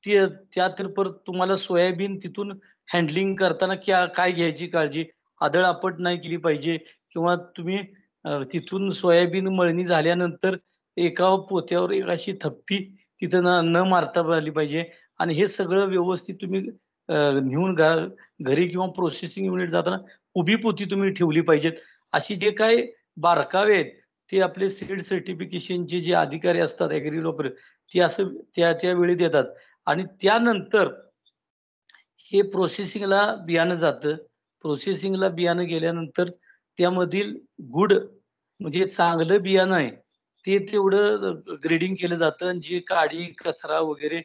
Speaker 1: ते त्यात परत तुम्हाला सोयाबीन तिथून हँडलिंग करताना काय घ्यायची काळजी, आदळ-आपट नाही केली पाहिजे किंवा तुम्ही तिथून सोयाबीन मळणी झाल्यानंतर एका पोत्यावर एक अशी थप्पी तिथं न मारता आली पाहिजे. आणि हे सगळं व्यवस्थित तुम्ही नेऊन घरी किंवा प्रोसेसिंग युनिट जाताना उभी पोती तुम्ही ठेवली पाहिजेत. अशी जे काही बारकावे आहेत, ते आपले सीड सर्टिफिकेशनचे जे अधिकारी असतात ॲग्री ते असं त्यावेळी देतात. आणि त्यानंतर हे प्रोसेसिंगला बियाणं जातं. प्रोसेसिंगला बियाणं गेल्यानंतर त्यामधील गुड म्हणजे चांगलं बियाणं आहे, ते तेवढं ग्रेडिंग केलं जातं आणि जे काडी, कचरा वगैरे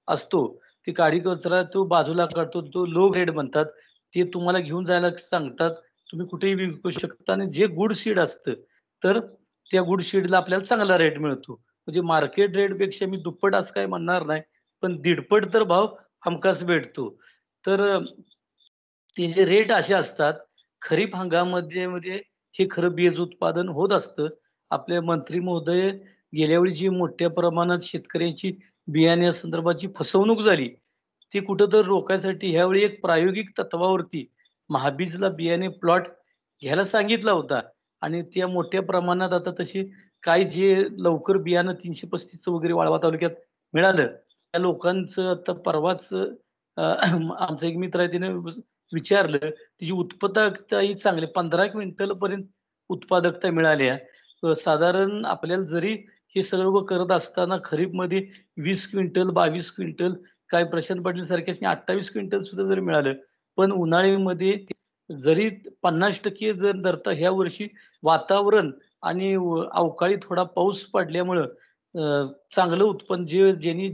Speaker 1: असतो, ते काडी कचरा तो बाजूला काढतो. तो लो ग्रेड म्हणतात. ते तुम्हाला घेऊन जायला सांगतात. तुम्ही कुठेही विकू शकता आणि जे गुड सीड असतं, तर त्या गुड सीडला आपल्याला चांगला रेट मिळतो. म्हणजे मार्केट रेटपेक्षा मी दुप्पट असं काही म्हणणार नाही, पण दीडपट तर भाव हमखास भेटतो. तर ते जे रेट असे असतात, खरीप हंगामामध्ये मध्ये हे खरं बीज उत्पादन होत असतं. आपले मंत्री महोदय गेल्या वेळी जी मोठ्या प्रमाणात शेतकऱ्यांची बियाण्या संदर्भाची फसवणूक झाली, ती कुठेतरी रोखायसाठी ह्यावेळी एक प्रायोगिक तत्वावरती महाबीजला बियाणे प्लॉट घ्यायला सांगितला होता. आणि त्या मोठ्या प्रमाणात आता तशी काही जे लवकर बियाणं 335 वगैरे वाळवा तालुक्यात मिळालं, त्या लोकांचं आता परवाच आमचा एक मित्र आहे त्याने विचारलं, तिची उत्पादकता ही चांगली 15 क्विंटल पर्यंत उत्पादकता मिळाली आहे. साधारण आपल्याला जरी हे सर्व करत असताना खरीपमध्ये 20 क्विंटल, 22 क्विंटल, काही प्रशांत पाटील सारख्यासनी 28 क्विंटल सुद्धा जरी मिळालं, पण उन्हाळ्यामध्ये जरी 50% जर धरता ह्या वर्षी वातावरण आणि अवकाळी थोडा पाऊस पडल्यामुळं चांगलं उत्पन्न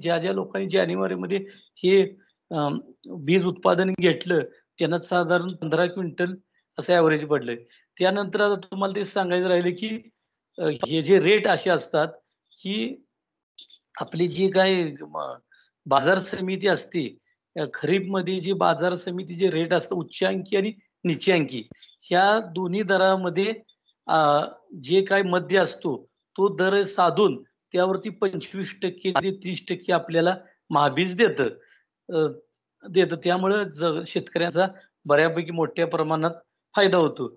Speaker 1: ज्या लोकांनी जानेवारीमध्ये हे बीज उत्पादन घेतलं, त्यांना साधारण 15 क्विंटल असं ॲव्हरेज पडलंय. त्यानंतर आता तुम्हाला ते सांगायचं राहिलं, की हे जे रेट असे असतात, की आपली जी काही बाजार समिती असते, खरीपमध्ये जी बाजार समितीचे रेट असतात उच्चांकी आणि निच्चांकी, ह्या दोन्ही दरामध्ये अ, जे काही मध्य असतो, तो दर साधून त्यावरती 25% ते 30% आपल्याला महाबीज देतं. अ, त्यामुळं शेतकऱ्याचा बऱ्यापैकी मोठ्या प्रमाणात फायदा होतो.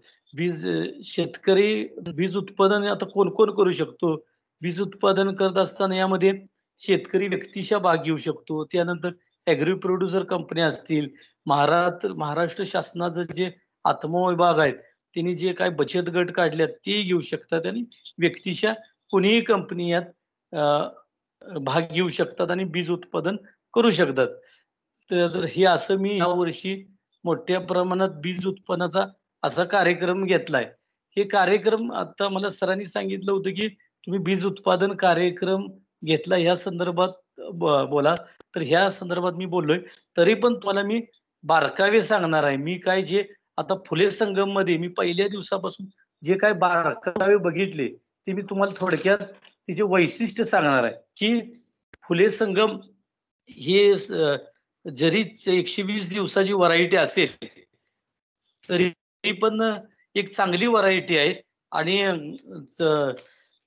Speaker 1: शेतकरी बीज उत्पादन आता कोण-कोण करू शकतो? बीज उत्पादन करत असताना यामध्ये शेतकरी व्यक्तिशः भाग घेऊ शकतो. त्यानंतर ॲग्री प्रोड्युसर कंपन्या असतील, महाराष्ट्र शासनाचं जे आत्मा विभाग आहेत, त्यांनी जे काही बचत गट काढल्यात ते घेऊ शकतात आणि व्यक्तिशः कोणीही कंपनी यात भाग घेऊ शकतात आणि बीज उत्पादन करू शकतात. तर हे असं मी यावर्षी मोठ्या प्रमाणात बीज उत्पन्नाचा असा कार्यक्रम घेतलाय. हे कार्यक्रम आता मला सरांनी सांगितलं होतं, की तुम्ही बीज उत्पादन कार्यक्रम घेतला या संदर्भात बोला. तर ह्या संदर्भात मी बोललोय. तरी पण तुम्हाला मी बारकावे सांगणार आहे. मी काय जे आता फुले संगममध्ये मी पहिल्या दिवसापासून जे काही बारकावे बघितले, ते मी तुम्हाला थोडक्यात तिचे वैशिष्ट्य सांगणार आहे, की फुले संगम हे जरी 120 दिवसाची व्हरायटी असेल, तरी पण एक चांगली व्हरायटी आहे आणि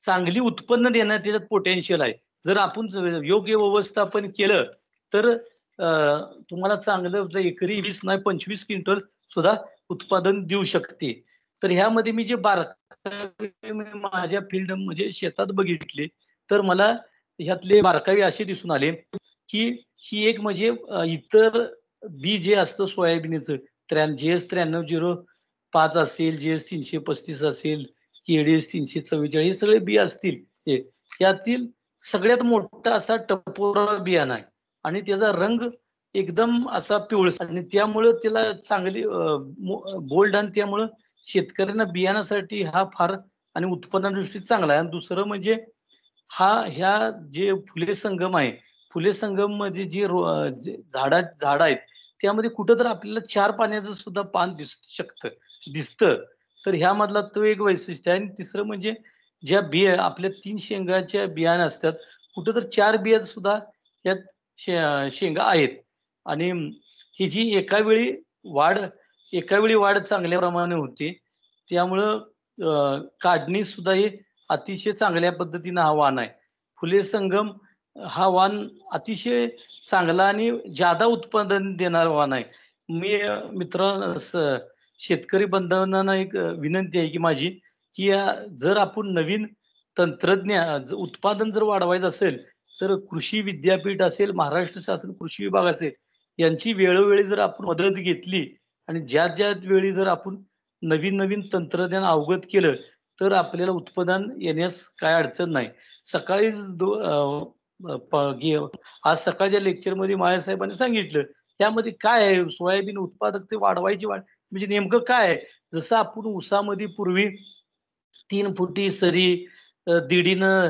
Speaker 1: चांगली उत्पन्न देण्यात त्याच्यात पोटेन्शियल आहे. जर आपण योग्य व्यवस्थापन केलं तर तुम्हाला चांगलं एकरी 20 नाही 25 क्विंटल सुद्धा उत्पादन देऊ शकते. तर ह्यामध्ये मी जे बारकावे माझ्या फील्ड म्हणजे शेतात बघितले तर मला ह्यातले बारकावे असे दिसून आले की ही एक म्हणजे इतर बी जे असतं सोयाबीनचं JS 9305 असेल, JS 335 असेल, KDS 344 हे सगळे बी असतील ते यातील सगळ्यात मोठा असा टपोरा बियाणा आहे आणि त्याचा रंग एकदम असा पिवळसर आणि त्यामुळे त्याला चांगली बोल्ड आणि त्यामुळे शेतकऱ्यांना बियाण्यासाठी हा फार आणि उत्पन्नादृष्टी चांगला आहे. आणि दुसरं म्हणजे ह्या जे फुले संगम आहे, फुले संगम मध्ये जे झाड आहेत त्यामध्ये कुठं तर आपल्याला 4 पाण्याचं सुद्धा पान दिसतं. तर ह्यामधला तो एक वैशिष्ट्य आहे. आणि तिसरं म्हणजे ज्या बिया आपल्या 3 शेंगाच्या बियाणे असतात कुठं तर 4 बियात सुद्धा यात शेंगा आहेत. आणि ही जी एका वेळी वाढ चांगल्या प्रमाणे होते. त्यामुळं काढणी सुद्धा ही अतिशय चांगल्या पद्धतीनं हा वाण आहे. फुले संगम हा वाण अतिशय चांगला आणि ज्यादा उत्पादन देणारा वाण आहे. मी शेतकरी बांधवांना एक विनंती आहे की माझी की जर आपण नवीन उत्पादन जर वाढवायचं असेल तर कृषी विद्यापीठ असेल, महाराष्ट्र शासन कृषी विभाग असेल यांची वेळोवेळी जर आपण मदत घेतली आणि ज्या वेळी जर आपण नवीन तंत्रज्ञान अवगत केलं तर आपल्याला उत्पादन येण्यास काय अडचण नाही. सकाळी आज सकाळच्या लेक्चरमध्ये माया साहेबांनी सांगितलं त्यामध्ये काय आहे सोयाबीन उत्पादकता वाढवायची म्हणजे नेमकं काय आहे. जसं आपण ऊसामध्ये पूर्वी 3 फुटी सरी दीडीनं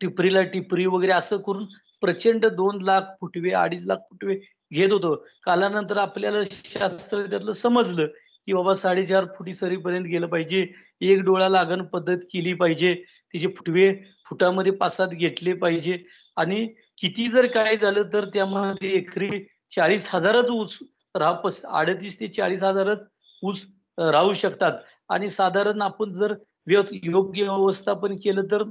Speaker 1: टिपरीला टिपरी वगैरे असं करून प्रचंड 2 लाख फुटवे 2.5 लाख फुटवे घेत होतो. कालानंतर आपल्याला शास्त्र त्यातलं समजलं की बाबा 4.5 फुटी सरीपर्यंत गेलं पाहिजे. एक डोळा लागण पद्धत केली पाहिजे. तिचे फुटवे फुटामध्ये 5-7 घेतले पाहिजे आणि किती जर काय झालं तर त्यामध्ये एकरी 40,000च ऊस 38 ते 40,000च ऊस राहू शकतात. आणि साधारण आपण जर योग्य व्यवस्थापन केलं तर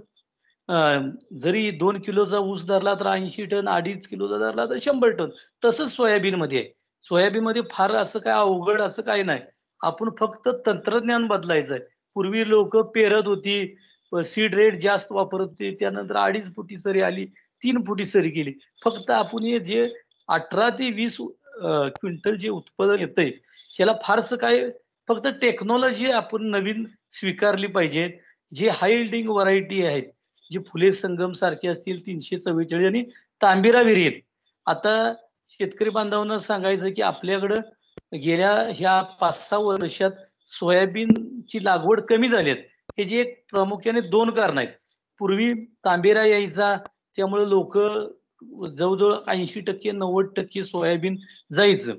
Speaker 1: जरी 2 किलोचा ऊस धरला तर 80 टन, 2.5 किलोचा धरला तर 100 टन. तसंच सोयाबीन मध्ये आहे. सोयाबीन मध्ये फार असं काय अवघड असं काय नाही. आपण फक्त तंत्रज्ञान बदलायचं आहे. पूर्वी लोक पेरत होती, सीड रेट जास्त वापरत होती, त्यानंतर 2.5 फुटी सरी आली, 3 फुटी सरी केली. फक्त आपण हे जे 18 ते 20 क्विंटल जे उत्पादन येतंय याला फारसं काय फक्त टेक्नॉलॉजी आपण नवीन स्वीकारली पाहिजे. जे हाय यील्डिंग व्हरायटी आहेत, जे फुले संगम सारखे असतील 344 आणि तांबिरा विहिरीत. आता शेतकरी बांधवांना सांगायचं की आपल्याकडं गेल्या ह्या 5-6 वर्षात सोयाबीनची लागवड कमी झाली आहे. ह्याची एक प्रामुख्याने 2 कारण आहेत. पूर्वी तांबेरा यायचा त्यामुळे लोक जवळजवळ 80% 90% सोयाबीन जायचं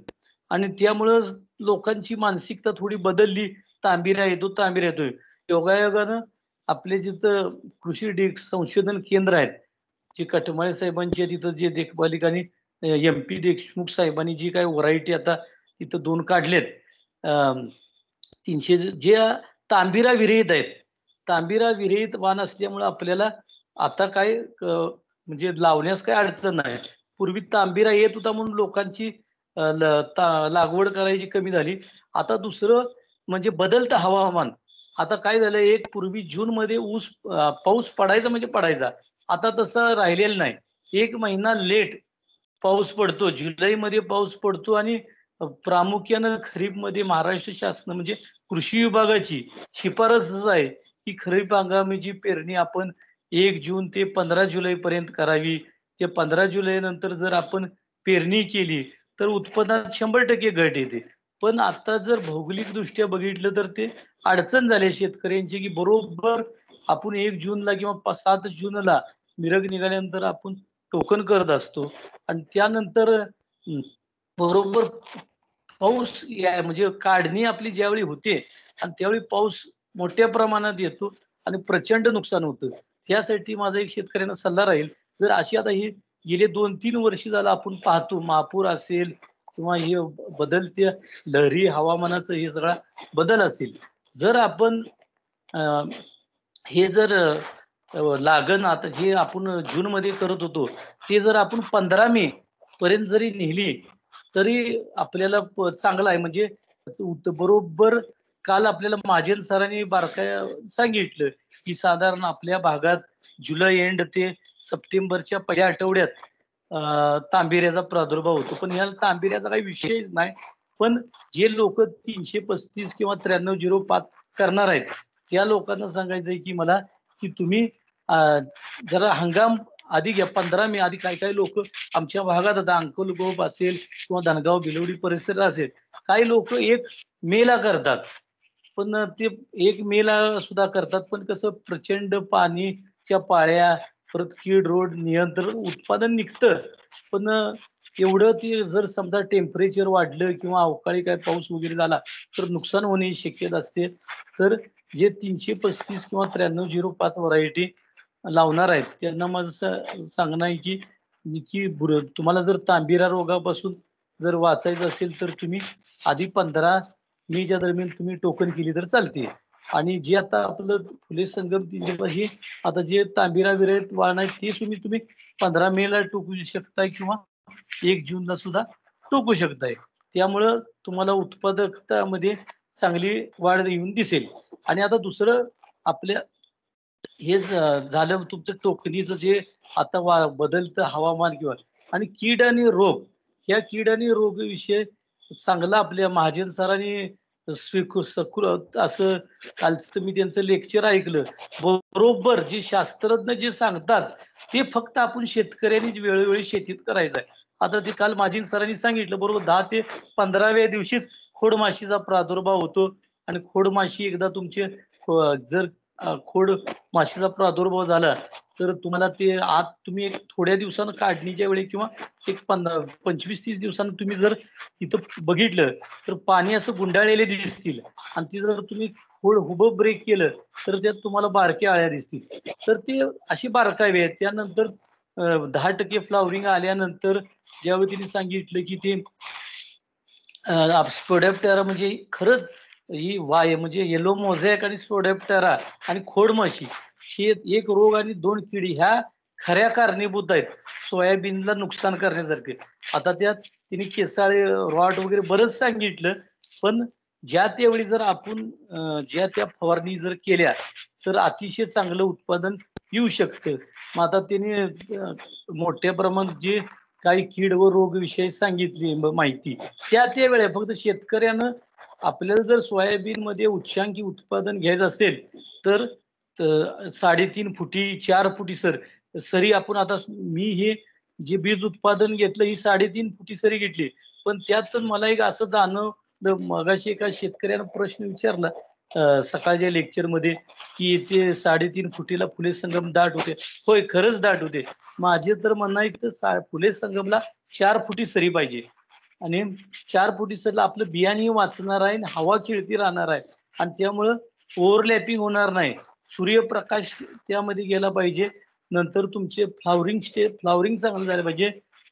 Speaker 1: आणि त्यामुळं लोकांची मानसिकता थोडी बदलली. तांबिरा येतोय. योगायोगानं आपले जिथं कृषी संशोधन केंद्र आहेत, जे कटमाळे साहेबांचे तिथं जे देखभालिक आणि MP देशमुख साहेबांनी जी काही व्हरायटी आता तिथं 2 काढलेत 300 जे तांबिरा विरहित आहेत. तांबिरा विरहित वाण असल्यामुळे आपल्याला आता काय म्हणजे लावण्यास काय अडचण नाही. पूर्वी तांबिरा येत होता म्हणून लोकांची लागवड करायची कमी झाली. आता दुसरं म्हणजे बदलतं हवामान. आता काय झालं एक पूर्वी जून मध्ये पाऊस पडायचा म्हणजे पडायचा. आता तसं राहिलेलं नाही. 1 महिना लेट पाऊस पडतो. जुलैमध्ये पाऊस पडतो आणि प्रामुख्यानं खरीपमध्ये महाराष्ट्र शासन म्हणजे कृषी विभागाची शिफारसच आहे की खरीप हंगामाची पेरणी आपण 1 जून ते 15 जुलै पर्यंत करावी. ते 15 जुलै नंतर जर आपण पेरणी केली तर उत्पन्नात 100% घट येते. पण आता जर भौगोलिक दृष्ट्या बघितलं तर ते अडचण झाली शेतकऱ्यांची की बरोबर आपण 1 जूनला किंवा 7 जूनला मिरग निघाल्यानंतर आपण टोकन करत असतो आणि त्यानंतर बरोबर पाऊस म्हणजे काढणी आपली ज्यावेळी होते आणि त्यावेळी पाऊस मोठ्या प्रमाणात येतो आणि प्रचंड नुकसान होतं. त्यासाठी माझा एक शेतकऱ्यांना सल्ला राहील जर अशी आता ही गेले 2-3 वर्ष झालं आपण पाहतो महापूर असेल किंवा हे बदलत्या लहरी हवामानाचं हे सगळा बदल असेल. जर आपण हे जर लागण आता जे आपण जून मध्ये करत होतो ते जर आपण 15 मे पर्यंत जरी नेली तरी आपल्याला चांगलं आहे. म्हणजे बरोबर काल आपल्याला महाजन सरांनी बारकाया सांगितलं की साधारण आपल्या भागात जुलै एंड ते सप्टेंबरच्या पहिल्या आठवड्यात तांबेऱ्याचा प्रादुर्भाव होतो. पण या तांबेऱ्याचा काही विषयच नाही. पण जे लोक 335 किंवा 9305 करणार आहेत त्या लोकांना सांगायचंय की मला की तुम्ही जरा हंगाम आधी घ्या. 15 मे आधी काही लोक आमच्या भागात आता अंकलगोप असेल किंवा धनगाव बिलवडी परिसर असेल काही लोक 1 मे ला करतात. पण ते 1 मे ला सुद्धा करतात. पण कसं प्रचंड पाणीच्या पाळ्या परत कीड रोड नियंत्रण उत्पादन निघतं. पण एवढं ते जर समजा टेम्परेचर वाढलं किंवा अवकाळी काय पाऊस वगैरे झाला तर नुकसान होण्याची शक्यता असते. तर जे 335 किंवा 9305 व्हरायटी लावणार आहेत त्यांना माझं सांगणं आहे की तुम्हाला जर तांबिरा रोगापासून जर वाचायचं असेल तर तुम्ही आधी 15 मेच्या दरम्यान तुम्ही टोकन केली तर चालते. आणि जे आता आपलं फुले संगम हे आता जे तांबिरा विरहित वाहन आहेत ते तुम्ही 15 मे ला टोकू शकताय किंवा 1 जूनला सुद्धा टोकू शकताय. त्यामुळं तुम्हाला उत्पादकतामध्ये चांगली वाढ येऊन दिसेल. आणि आता दुसरं आपल्या हे झालं तुमचं टोकणीचं जे आता बदलतं हवामान किंवा आणि कीड आणि रोग या कीड आणि रोग विषय चांगला आपल्या महाजन सरांनी असं कालचं मी त्यांचं लेक्चर ऐकलं. बरोबर जे शास्त्रज्ञ जे सांगतात ते फक्त आपण शेतकऱ्यांनी वेळोवेळी शेतीत करायचं आहे. आता ते काल महाजन सरांनी सांगितलं बरोबर 10 ते 15व्या दिवशीच खोडमाशीचा प्रादुर्भाव होतो. आणि खोडमाशी एकदा तुमचे जर खोड माशीचा प्रादुर्भाव झाला तर तुम्हाला ते आत तुम्ही एक थोड्या दिवसानं काढणीच्या वेळी किंवा एक 25-30 दिवसानं तुम्ही जर इथं बघितलं तर पाणी असं गुंडाळलेले दिसतील. आणि ती जर तुम्ही खोड उभं ब्रेक केलं तर त्यात तुम्हाला बारक्या आळ्या दिसतील. तर ते अशी बारकावे आहेत. त्यानंतर 10% फ्लावरिंग आल्यानंतर ज्यावेळी तिने सांगितलं की ते स्पोडॅप्टेरा म्हणजे खरंच ही म्हणजे येलो मोझॅक आणि स्पोडॅप्टेरा आणि खोडमाशी हे एक रोग आणि 2 किडी ह्या खऱ्या कारणीभूत आहेत सोयाबीनला नुकसान करण्यासारखे. आता त्यात तिने केसाळे रॉड वगैरे बरंच सांगितलं. पण ज्या त्यावेळी जर आपण ज्या त्या फवारणी जर केल्या तर अतिशय चांगलं उत्पादन येऊ शकतं. मग आता तिने मोठ्या प्रमाणात जे काही कीड व रोग विषयी सांगितली माहिती त्या वेळेला फक्त शेतकऱ्यानं आपल्याला जर सोयाबीन मध्ये उच्चांकी उत्पादन घ्यायचं असेल तर 3.5 फुटी 4 फुटी सरी आपण आता मी हे जे बीज उत्पादन घेतलं ही 3.5 फुटी सरी घेतली. पण त्यात मला एक असं जाणवलं मगाशी एका शेतकऱ्यानं प्रश्न विचारला सकाळच्या लेक्चर मध्ये की ते 3.5 फुटीला फुले संगम दाट होते. होय खरंच दाट होते. माझे तर म्हणणं आहे की फुले संगमला 4 फुटी सरी पाहिजे. आणि 4 फुटी सरला आपलं बियाणे वाचणार आहे आणि हवा खेळती राहणार आहे. आणि त्यामुळं ओव्हरलॅपिंग होणार नाही. सूर्यप्रकाश त्यामध्ये गेला पाहिजे. नंतर तुमचे फ्लावरिंग चांगलं झालं पाहिजे.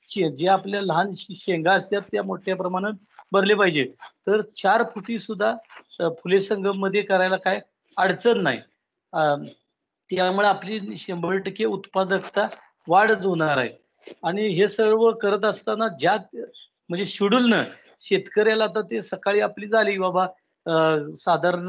Speaker 1: जे आपल्या लहान शेंगा असतात त्या मोठ्या प्रमाणात भरले पाहिजे. तर 4 फुटी सुद्धा फुले संगम मध्ये करायला काय अडचण नाही. त्यामुळे आपली 100% उत्पादकता वाढच होणार आहे. आणि हे सर्व करत असताना ज्या म्हणजे शेड्यूलनं शेतकऱ्याला आता ते सकाळी आपली झाली बाबा साधारण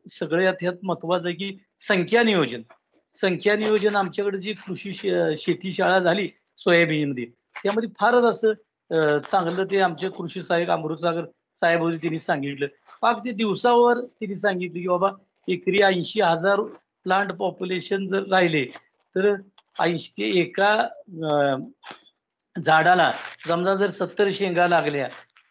Speaker 1: सगळ्यात ह्यात महत्वाचं आहे की संख्या नियोजन आमच्याकडे जी कृषी शेती शाळा झाली सोयाबीन मध्ये त्यामध्ये फारच असं चांगलं ते आमचे कृषी सहाय्यक अमृतसागर साहेब होते त्यांनी सांगितलं. पाक ते दिवसावर त्यांनी सांगितलं की बाबा एकरी 80,000 प्लांट पॉप्युलेशन जर राहिले तर 80 ते एका झाडाला समजा जर 70 शेंगा लागल्या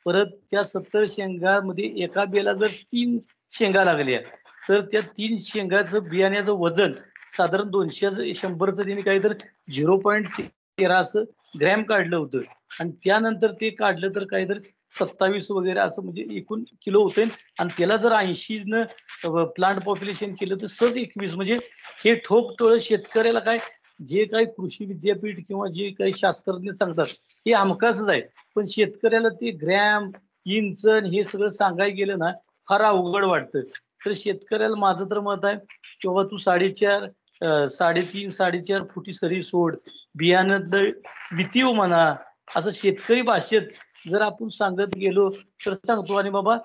Speaker 1: परत त्या 70 शेंगामध्ये एका बेला जर 3 शेंगा लागल्या तर त्या 3 शेंगाचं बियाण्याचं वजन साधारण 200-100चं त्यांनी काहीतरी 0.13 असं ग्रॅम काढलं होतं. आणि त्यानंतर ते काढलं तर काहीतरी 27 वगैरे असं म्हणजे एकूण किलो होते. आणि त्याला जर 80 प्लांट पॉप्युलेशन केलं तर सहज 21 म्हणजे हे ठोकटोळ शेतकऱ्याला काय जे काही कृषी विद्यापीठ किंवा जे काही शास्त्रज्ञ सांगतात हे हमखासच आहे. पण शेतकऱ्याला ते ग्रॅम इंच हे सगळं सांगायला गेलं ना फार अवघड वाटतं. तर शेतकऱ्याला माझं तर मत आहे की बाबा तू 4.5 3.5 4.5 फुटी सरी सोड, बियाणं वितीव म्हणा, असं शेतकरी भाषेत जर आपण सांगत गेलो तर सांगतो. आणि बाबा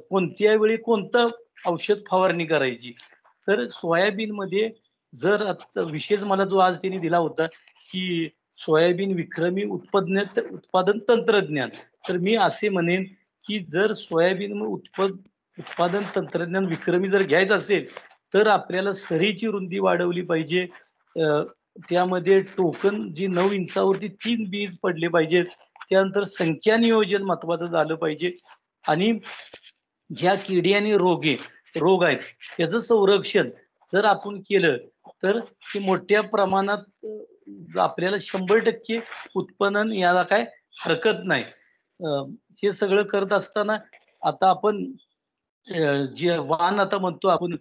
Speaker 1: कोणत्या वेळी कोणतं औषध फवारणी करायची. तर सोयाबीन मध्ये जर आता विशेष मला जो आज त्यांनी दिला होता की सोयाबीन विक्रमी उत्पादन तंत्रज्ञान, तर मी असे म्हणेन की जर सोयाबीन उत्पादन तंत्रज्ञान विक्रमी जर घ्यायचं असेल तर आपल्याला सरीची रुंदी वाढवली पाहिजे. त्यामध्ये टोकन जी 9 इंचावरती 3 बीज पडले पाहिजेत. त्यानंतर संख्या नियोजन महत्वाचं झालं पाहिजे. आणि ज्या किडी आणि रोग आहेत त्याचं संरक्षण जर आपण केलं तर ते मोठ्या प्रमाणात आपल्याला 100% उत्पन्न याला काय हरकत नाही. हे सगळं करत असताना आता आपण जे वाहन आता म्हणतो आपण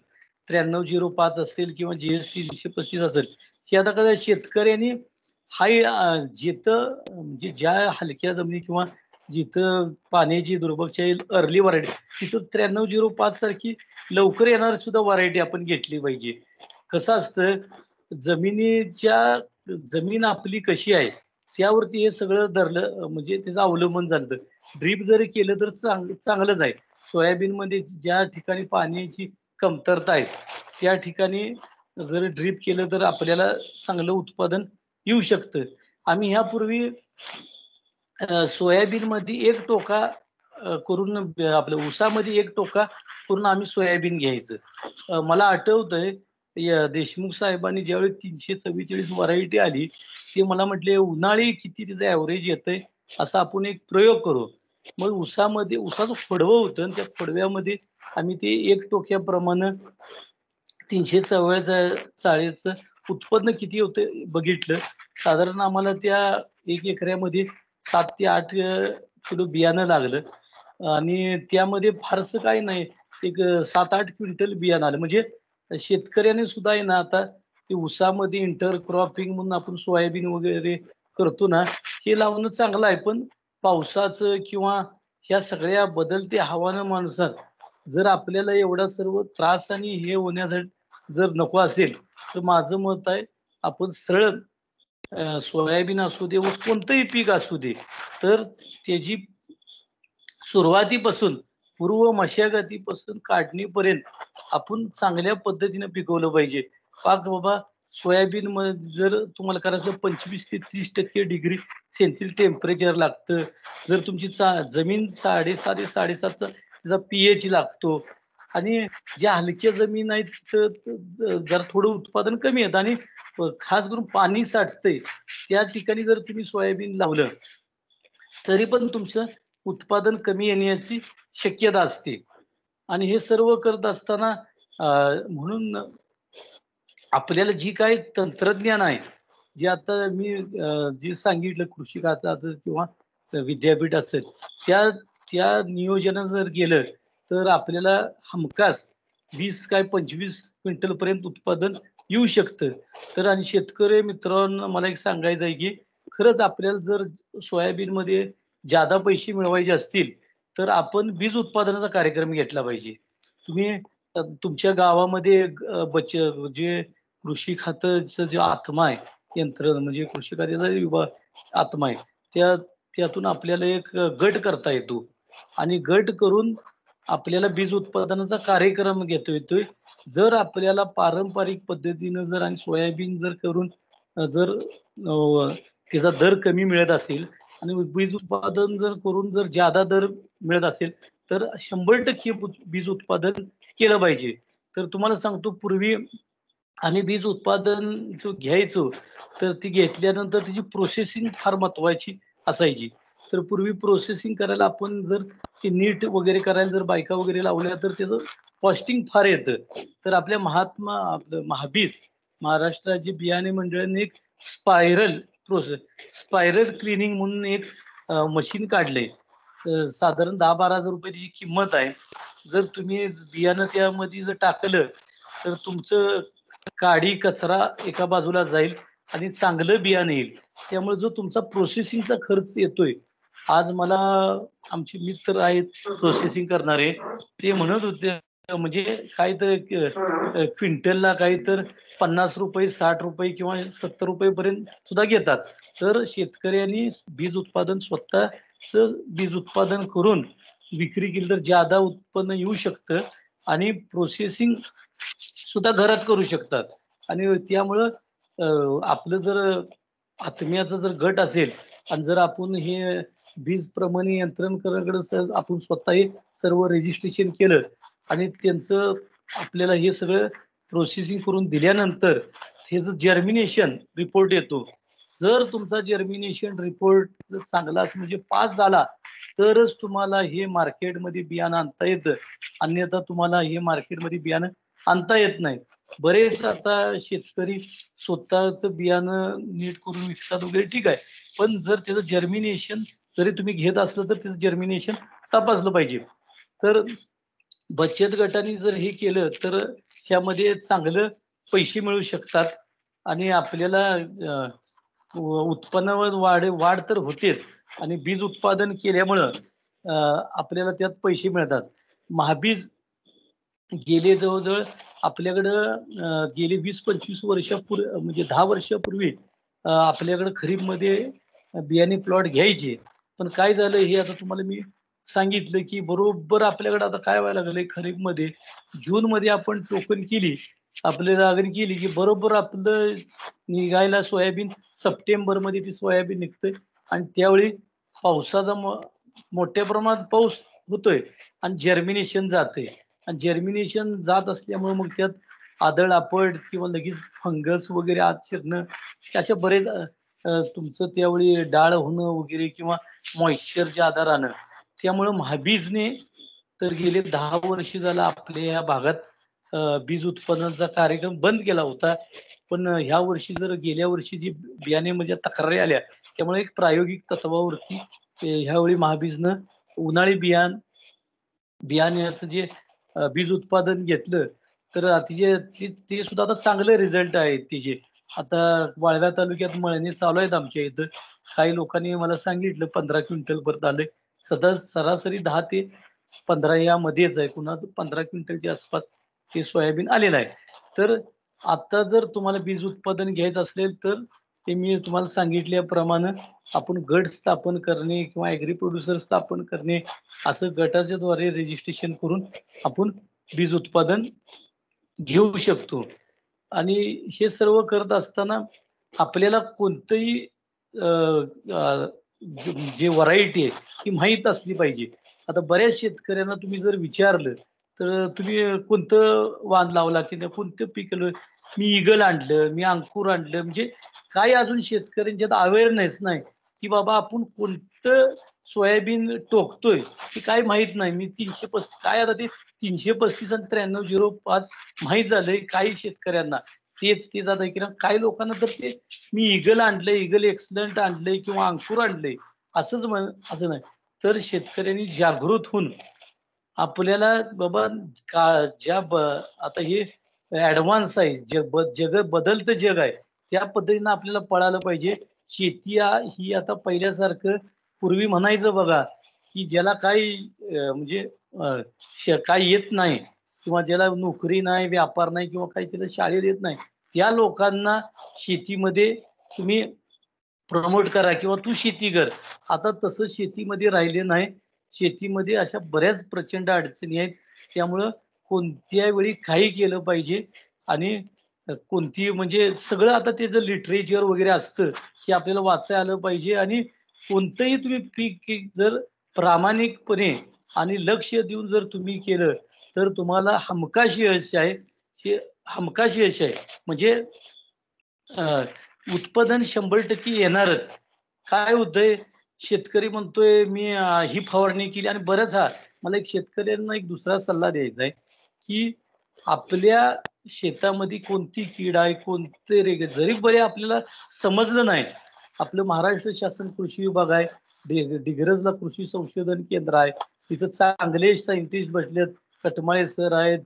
Speaker 1: 9305 असेल किंवा GS 335 असेल, हे आता कसं शेतकऱ्यांनी हाय जिथं म्हणजे ज्या हलक्या जमिनी किंवा जिथं पाण्याची दुर्भक्षता येईल अर्ली व्हरायटी तिथं 9305 सारखी लवकर येणार सुद्धा व्हरायटी आपण घेतली पाहिजे. कसं असतं जमीन आपली कशी आहे त्यावरती हे सगळं धरलं म्हणजे त्याचं अवलंबन झालं. ड्रीप जरी केलं तर चांगलंच आहे. सोयाबीन मध्ये ज्या ठिकाणी पाण्याची कमतरता आहे त्या ठिकाणी जर ड्रीप केलं तर आपल्याला चांगलं उत्पादन येऊ शकतं. आम्ही ह्यापूर्वी सोयाबीन मध्ये एक टोका करून आपल्या ऊसामध्ये एक टोका करून आम्ही सोयाबीन घ्यायचं. मला आठवतंय देशमुख साहेबांनी ज्यावेळी 344 व्हरायटी आली ते मला म्हटले उन्हाळी किती तिचं ऍव्हरेज येतंय असा आपण एक प्रयोग करू. मग ऊसाचं फडवं होतं आणि त्या फडव्यामध्ये आम्ही ते एक टोक्याप्रमाणे 344 उत्पन्न किती होतं बघितलं. साधारण आम्हाला त्या 1 एकरामध्ये 7 ते 8 किलो बियाणं लागलं आणि त्यामध्ये फारसं काही नाही, एक 7-8 क्विंटल बियाणं आलं. म्हणजे शेतकऱ्याने सुद्धा आहे ना आता ते ऊसामध्ये इंटरक्रॉपिंग म्हणून आपण सोयाबीन वगैरे करतो ना, हे लावणं चांगलं आहे. पण पावसाचं किंवा ह्या सगळ्या बदलत्या हवामानानुसार जर आपल्याला एवढा सर्व त्रास आणि हे होण्यासाठी जर नको असेल तर माझं मत आहे आपण सरळ सोयाबीन असू दे ऊस कोणतंही पीक असू दे तर त्याची सुरुवातीपासून पूर्व मशागतीपासून काढणीपर्यंत आपण चांगल्या पद्धतीने पिकवलं पाहिजे. पाक बाबा सोयाबीन मध्ये जर तुम्हाला करायचं 25 ते 30% डिग्री सेल्सिअस टेम्परेचर लागतं. जर तुमची जमीन 6.5 ते 7.5 त्याचा pH लागतो. आणि ज्या हलक्या जमीन आहेत तिथं जर थोडं उत्पादन कमी येतं आणि खास करून पाणी साठतंय त्या ठिकाणी जर तुम्ही सोयाबीन लावलं तरी पण तुमचं उत्पादन कमी येण्याची शक्यता असते. आणि हे सर्व करत असताना म्हणून आपल्याला जी काही तंत्रज्ञान आहे जे आता मी जे सांगितलं कृषी खात्याचं किंवा विद्यापीठ असेल त्या त्या नियोजनानं जर गेलं तर आपल्याला हमखास 20 काय 25 क्विंटल पर्यंत उत्पादन येऊ शकतं. तर आणि शेतकरी मित्रांनो मला एक सांगायचं आहे की खरंच आपल्याला जर सोयाबीन मध्ये ज्यादा पैसे मिळवायचे असतील तर आपण बीज उत्पादनाचा कार्यक्रम घेतला पाहिजे. तुम्ही तुमच्या गावामध्ये जे कृषी खात्याचं जे आत्मा आहे यंत्र म्हणजे कृषी खात्याचा विभाग आत्मा आहे त्यातून आपल्याला एक गट करता येतो आणि गट करून आपल्याला बीज उत्पादनाचा कार्यक्रम घेता येतोय. जर आपल्याला पारंपरिक पद्धतीनं जर आणि सोयाबीन जर करून जर त्याचा दर कमी मिळत असेल आणि बीज उत्पादन जर करून जर ज्यादा दर मिळत असेल तर 100% बीज उत्पादन केलं पाहिजे. तर तुम्हाला सांगतो पूर्वी आम्ही बीज उत्पादन जो घ्यायचो तर ती घेतल्यानंतर त्याची प्रोसेसिंग फार महत्वाची असायची. तर पूर्वी प्रोसेसिंग करायला आपण जर ते नीट वगैरे करायला जर बायका वगैरे लावल्या तर त्याचं कॉस्टिंग फार येतं. तर आपल्या आपलं महाबीज महाराष्ट्राचे बियाणे मंडळाने एक स्पायरल क्लिनिंग म्हणून एक मशीन काढलंय. साधारण 10-12 हजार रुपये त्याची किंमत आहे. जर तुम्ही बियाणं त्यामध्ये जर टाकलं तर तुमचं काडी कचरा एका बाजूला जाईल आणि चांगलं बियाणं येईल. त्यामुळे जो तुमचा प्रोसेसिंगचा खर्च येतोय, आज मला आमचे मित्र आहेत प्रोसेसिंग करणारे ते म्हणत होते म्हणजे काय तर क्विंटलला काही तर 50 रुपये, 60 रुपये किंवा 70 रुपये पर्यंत सुद्धा घेतात. तर शेतकऱ्यांनी बीज उत्पादन स्वतःच बीज उत्पादन करून विक्री केली तर ज्यादा उत्पन्न येऊ शकतं आणि प्रोसेसिंग सुद्धा घरात करू शकतात. आणि त्यामुळं आपलं जर आत्म्याचा जर गट असेल आणि जर आपण हे बीज प्रमाणे यंत्रणकडे आपण स्वतः हे सर्व रजिस्ट्रेशन केलं आणि त्यांचं आपल्याला हे सगळं प्रोसेसिंग करून दिल्यानंतर हे जर जर्मिनेशन रिपोर्ट येतो. जर तुमचा जर्मिनेशन रिपोर्ट चांगला म्हणजे पास झाला तरच तुम्हाला हे मार्केटमध्ये बियाणं आणता येतं. अन्यथा तुम्हाला हे मार्केटमध्ये बियाणं आणता येत नाही. बरेच आता शेतकरी स्वतःच बियाणं नीट करून विकतात वगैरे ठीक आहे. पण जर त्याचं जर्मिनेशन जरी तुम्ही घेत असलं तर त्याचं जर्मिनेशन तपासलं पाहिजे. तर बचत गटाने जर हे केलं तर ह्यामध्ये चांगलं पैसे मिळू शकतात आणि आपल्याला उत्पन्नावर वाढ तर होतेच आणि बीज उत्पादन केल्यामुळं आपल्याला त्यात पैसे मिळतात. महाबीज गेले जवळजवळ आपल्याकडं गेली 20-25 वर्षापूर्वी म्हणजे 10 वर्षापूर्वी आपल्याकडं खरीपमध्ये बियाणे प्लॉट घ्यायचे. पण काय झालं हे आता तुम्हाला मी सांगितलं की बरोबर आपल्याकडे आता काय व्हायला लागलंय खरीपमध्ये जूनमध्ये आपण टोकन केली आपली लागण केली की बरोबर आपलं निघायला सोयाबीन सप्टेंबरमध्ये ती सोयाबीन निघते आणि त्यावेळी पावसाचा मोठ्या प्रमाणात पाऊस होतोय आणि जर्मिनेशन जाते आणि जर्मिनेशन जात असल्यामुळे मग त्यात आदळ आपड किंवा लगेच फंगस वगैरे आत शिरणं अशा बरेच तुमचं त्यावेळी डाळ होणं वगैरे किंवा मॉइश्चरच्या आधारानं त्यामुळं महाबीजने तर गेले 10 वर्ष झालं आपल्या या भागात बीज उत्पादनाचा कार्यक्रम बंद केला होता. पण ह्या वर्षी जर गेल्या वर्षी जी बियाणे म्हणजे तक्रारी आल्या त्यामुळे एक प्रायोगिक तत्वावरती ह्यावेळी महाबीजनं उन्हाळी बियाण्याचं जे बीज उत्पादन घेतलं तर ते सुद्धा आता चांगले रिझल्ट आहेत तिचे. आता वाळव्या तालुक्यात मळणी चालू आहेत आमच्या इथं. काही लोकांनी मला सांगितलं 15 क्विंटल परत आले. सरासरी 10 ते 15 या मध्येच आहे. कुणाचं 15 क्विंटलच्या आसपास ते सोयाबीन आलेलं आहे. तर आता जर तुम्हाला बीज उत्पादन घ्यायचं असेल तर ते मी तुम्हाला सांगितल्याप्रमाणे आपण गट स्थापन करणे किंवा ऍग्री प्रोड्युसर स्थापन करणे असं गटाच्या द्वारे रजिस्ट्रेशन करून आपण बीज उत्पादन घेऊ शकतो. आणि हे सर्व करत असताना आपल्याला कोणतंही जे व्हरायटी आहे ती माहीत असली पाहिजे. आता बऱ्याच शेतकऱ्यांना तुम्ही जर विचारलं तर तुम्ही कोणतं वाण लावला की कोणतं पिकलं मी इगल आणलं मी अंकुर आणलं म्हणजे काय अजून शेतकऱ्यांच्यात अवेअरनेस नाही की बाबा आपण कोणतं सोयाबीन टोकतोय हे काय माहित नाही. मी 335 काय आता ते 335 आणि 9305 माहित झालंय काही शेतकऱ्यांना तेच आता की काही लोकांना तर ते मी इगल आणलंय इगल एक्सलंट आणलंय किंवा अंकुर आणलंय असं नाही. तर शेतकऱ्यांनी जागृत होऊन आपल्याला बाबा आता हे ऍडव्हान्स आहे जग बदलतं जग आहे त्या पद्धतीनं आपल्याला पळालं पाहिजे. शेती ही आता पहिल्यासारखं पूर्वी म्हणायचं बघा की ज्याला काही म्हणजे काही येत नाही किंवा ज्याला नोकरी नाही व्यापार नाही किंवा काही त्याला शाळेत येत नाही त्या लोकांना शेतीमध्ये तुम्ही प्रमोट करा किंवा तू शेती कर. आता तसं शेतीमध्ये राहिले नाही. शेतीमध्ये अशा बऱ्याच प्रचंड अडचणी आहेत. त्यामुळं कोणत्या वेळी काही केलं पाहिजे आणि कोणती म्हणजे सगळं आता त्याचं लिटरेचर वगैरे असतं हे आपल्याला वाचायला आलं पाहिजे आणि कोणतंही तुम्ही पीक जर प्रामाणिकपणे आणि लक्ष देऊन जर तुम्ही केलं तर तुम्हाला हमखास यश आहे. हे हमखास यश आहे म्हणजे उत्पादन 100% येणारच. काय होतंय शेतकरी म्हणतोय मी ही फवारणी केली आणि बरंच मला एक शेतकऱ्यांना एक दुसरा सल्ला द्यायचा आहे की आपल्या शेतामध्ये कोणती कीड आहे कोणते रेग जरी बरे आपल्याला समजलं नाही आपलं महाराष्ट्र शासन कृषी विभाग आहे डिग्रजला कृषी संशोधन केंद्र आहे तिथं चांगले सायंटिस्ट बसलेत. कटमाळे सर आहेत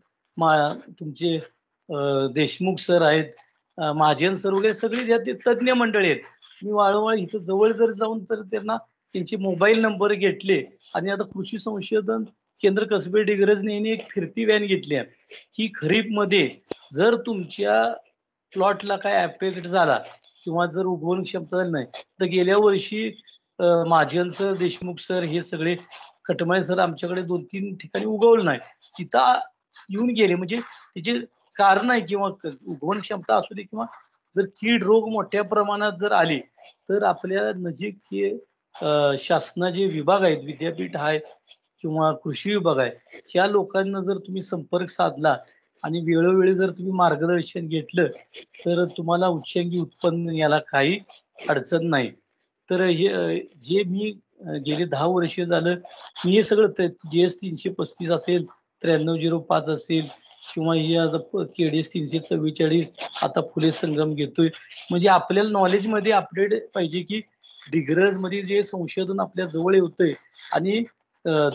Speaker 1: तुमचे देशमुख सर आहेत महाजन सर वगैरे सगळे तज्ज्ञ मंडळी आहेत. मी वारंवार इथं जवळ जर जाऊन तर त्यांना त्यांचे मोबाईल नंबर घेतले आणि आता कृषी संशोधन केंद्र कसबे डिग्रजने यांनी एक फिरती व्हॅन घेतली आहे की खरीप मध्ये जर तुमच्या प्लॉटला काय अफेक्ट झाला किंवा जर उगवण क्षमता झाली नाही तर गेल्या वर्षी महाजन सर, देशमुख सर हे सगळे, खटमाळे सर आमच्याकडे 2-3 ठिकाणी उगवलं नाही, तिथं येऊन गेले. म्हणजे त्याचे कारण आहे किंवा उगवण क्षमता असू दे किंवा जर कीड रोग मोठ्या प्रमाणात जर आले तर आपल्या नजीक हे शासनाचे विभाग आहेत, विद्यापीठ आहे किंवा कृषी विभाग आहे, या लोकांना जर तुम्ही संपर्क साधला आणि वेळोवेळी जर तुम्ही मार्गदर्शन घेतलं तर तुम्हाला उच्चांकी उत्पन्न याला काही अडचण नाही. तर हे जे मी गेले 10 वर्ष झालं मी हे सगळं GS 335 असेल, 9305 असेल किंवा हे आता KDS 344 आता फुले संगम घेतोय, म्हणजे आपल्याला नॉलेज मध्ये अपडेट पाहिजे की डिग्रज मध्ये जे संशोधन आपल्या जवळ होतंय आणि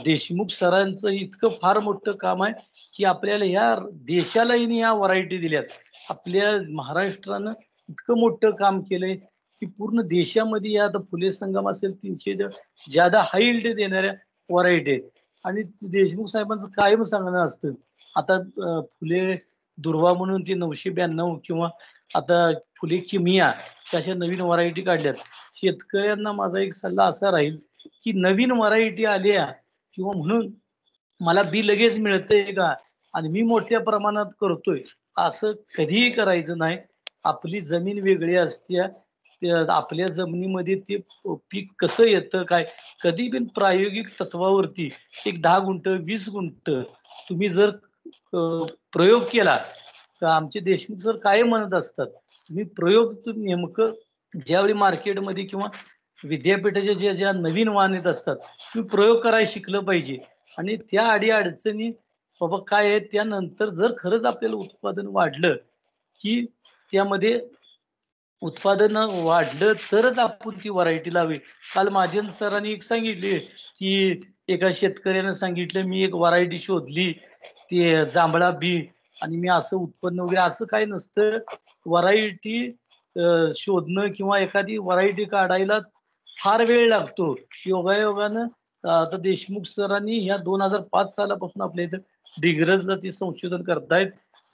Speaker 1: देशमुख सरांचं इतकं फार मोठं काम आहे की आपल्याला ह्या देशालाही या व्हरायटी दिल्यात. आपल्या महाराष्ट्रानं इतकं मोठं काम केलंय की पूर्ण देशामध्ये या आता फुले संगम असेल 300 ज्यादा हाईल्ड देणाऱ्या व्हरायटी आहेत. आणि देशमुख साहेबांचं कायम सांगणं असतं, आता फुले दुर्वा म्हणून ते 992 किंवा आता फुले किमिया अशा नवीन व्हरायटी काढल्यात. शेतकऱ्यांना माझा एक सल्ला असा राहील की नवीन व्हरायटी आल्या किंवा म्हणून मला बी लगेच मिळतंय का आणि मी मोठ्या प्रमाणात करतोय असं कधीही करायचं नाही. आपली जमीन वेगळी असते, आपल्या जमिनीमध्ये ते पीक कसं येतं काय, कधी पण प्रायोगिक तत्वावरती एक 10 गुंठ 20 गुंठ तुम्ही जर प्रयोग केला तर आमचे देशमुख सर काय म्हणत असतात, तुम्ही प्रयोग नेमकं ज्यावेळी मार्केटमध्ये किंवा विद्यापीठाच्या ज्या नवीन वाहन येत असतात तुम्ही प्रयोग करायला शिकलं पाहिजे. आणि त्या अडचणी बाबा काय आहे, त्यानंतर जर खरंच आपल्याला उत्पादन वाढलं की त्यामध्ये उत्पादन वाढलं तरच आपण ती व्हरायटी लावी. काल महाजन सरांनी एक सांगितले की एका शेतकऱ्यानं सांगितलं मी एक व्हरायटी शोधली ते जांभळा बी आणि मी असं उत्पन्न वगैरे, असं काही नसतं. व्हरायटी शोधणं किंवा एखादी व्हरायटी काढायला फार वेळ लागतो. योगायोगानं आता देशमुख सरांनी ह्या 2005 सालापासून आपल्या इथं डिग्रजला ते संशोधन करतायत.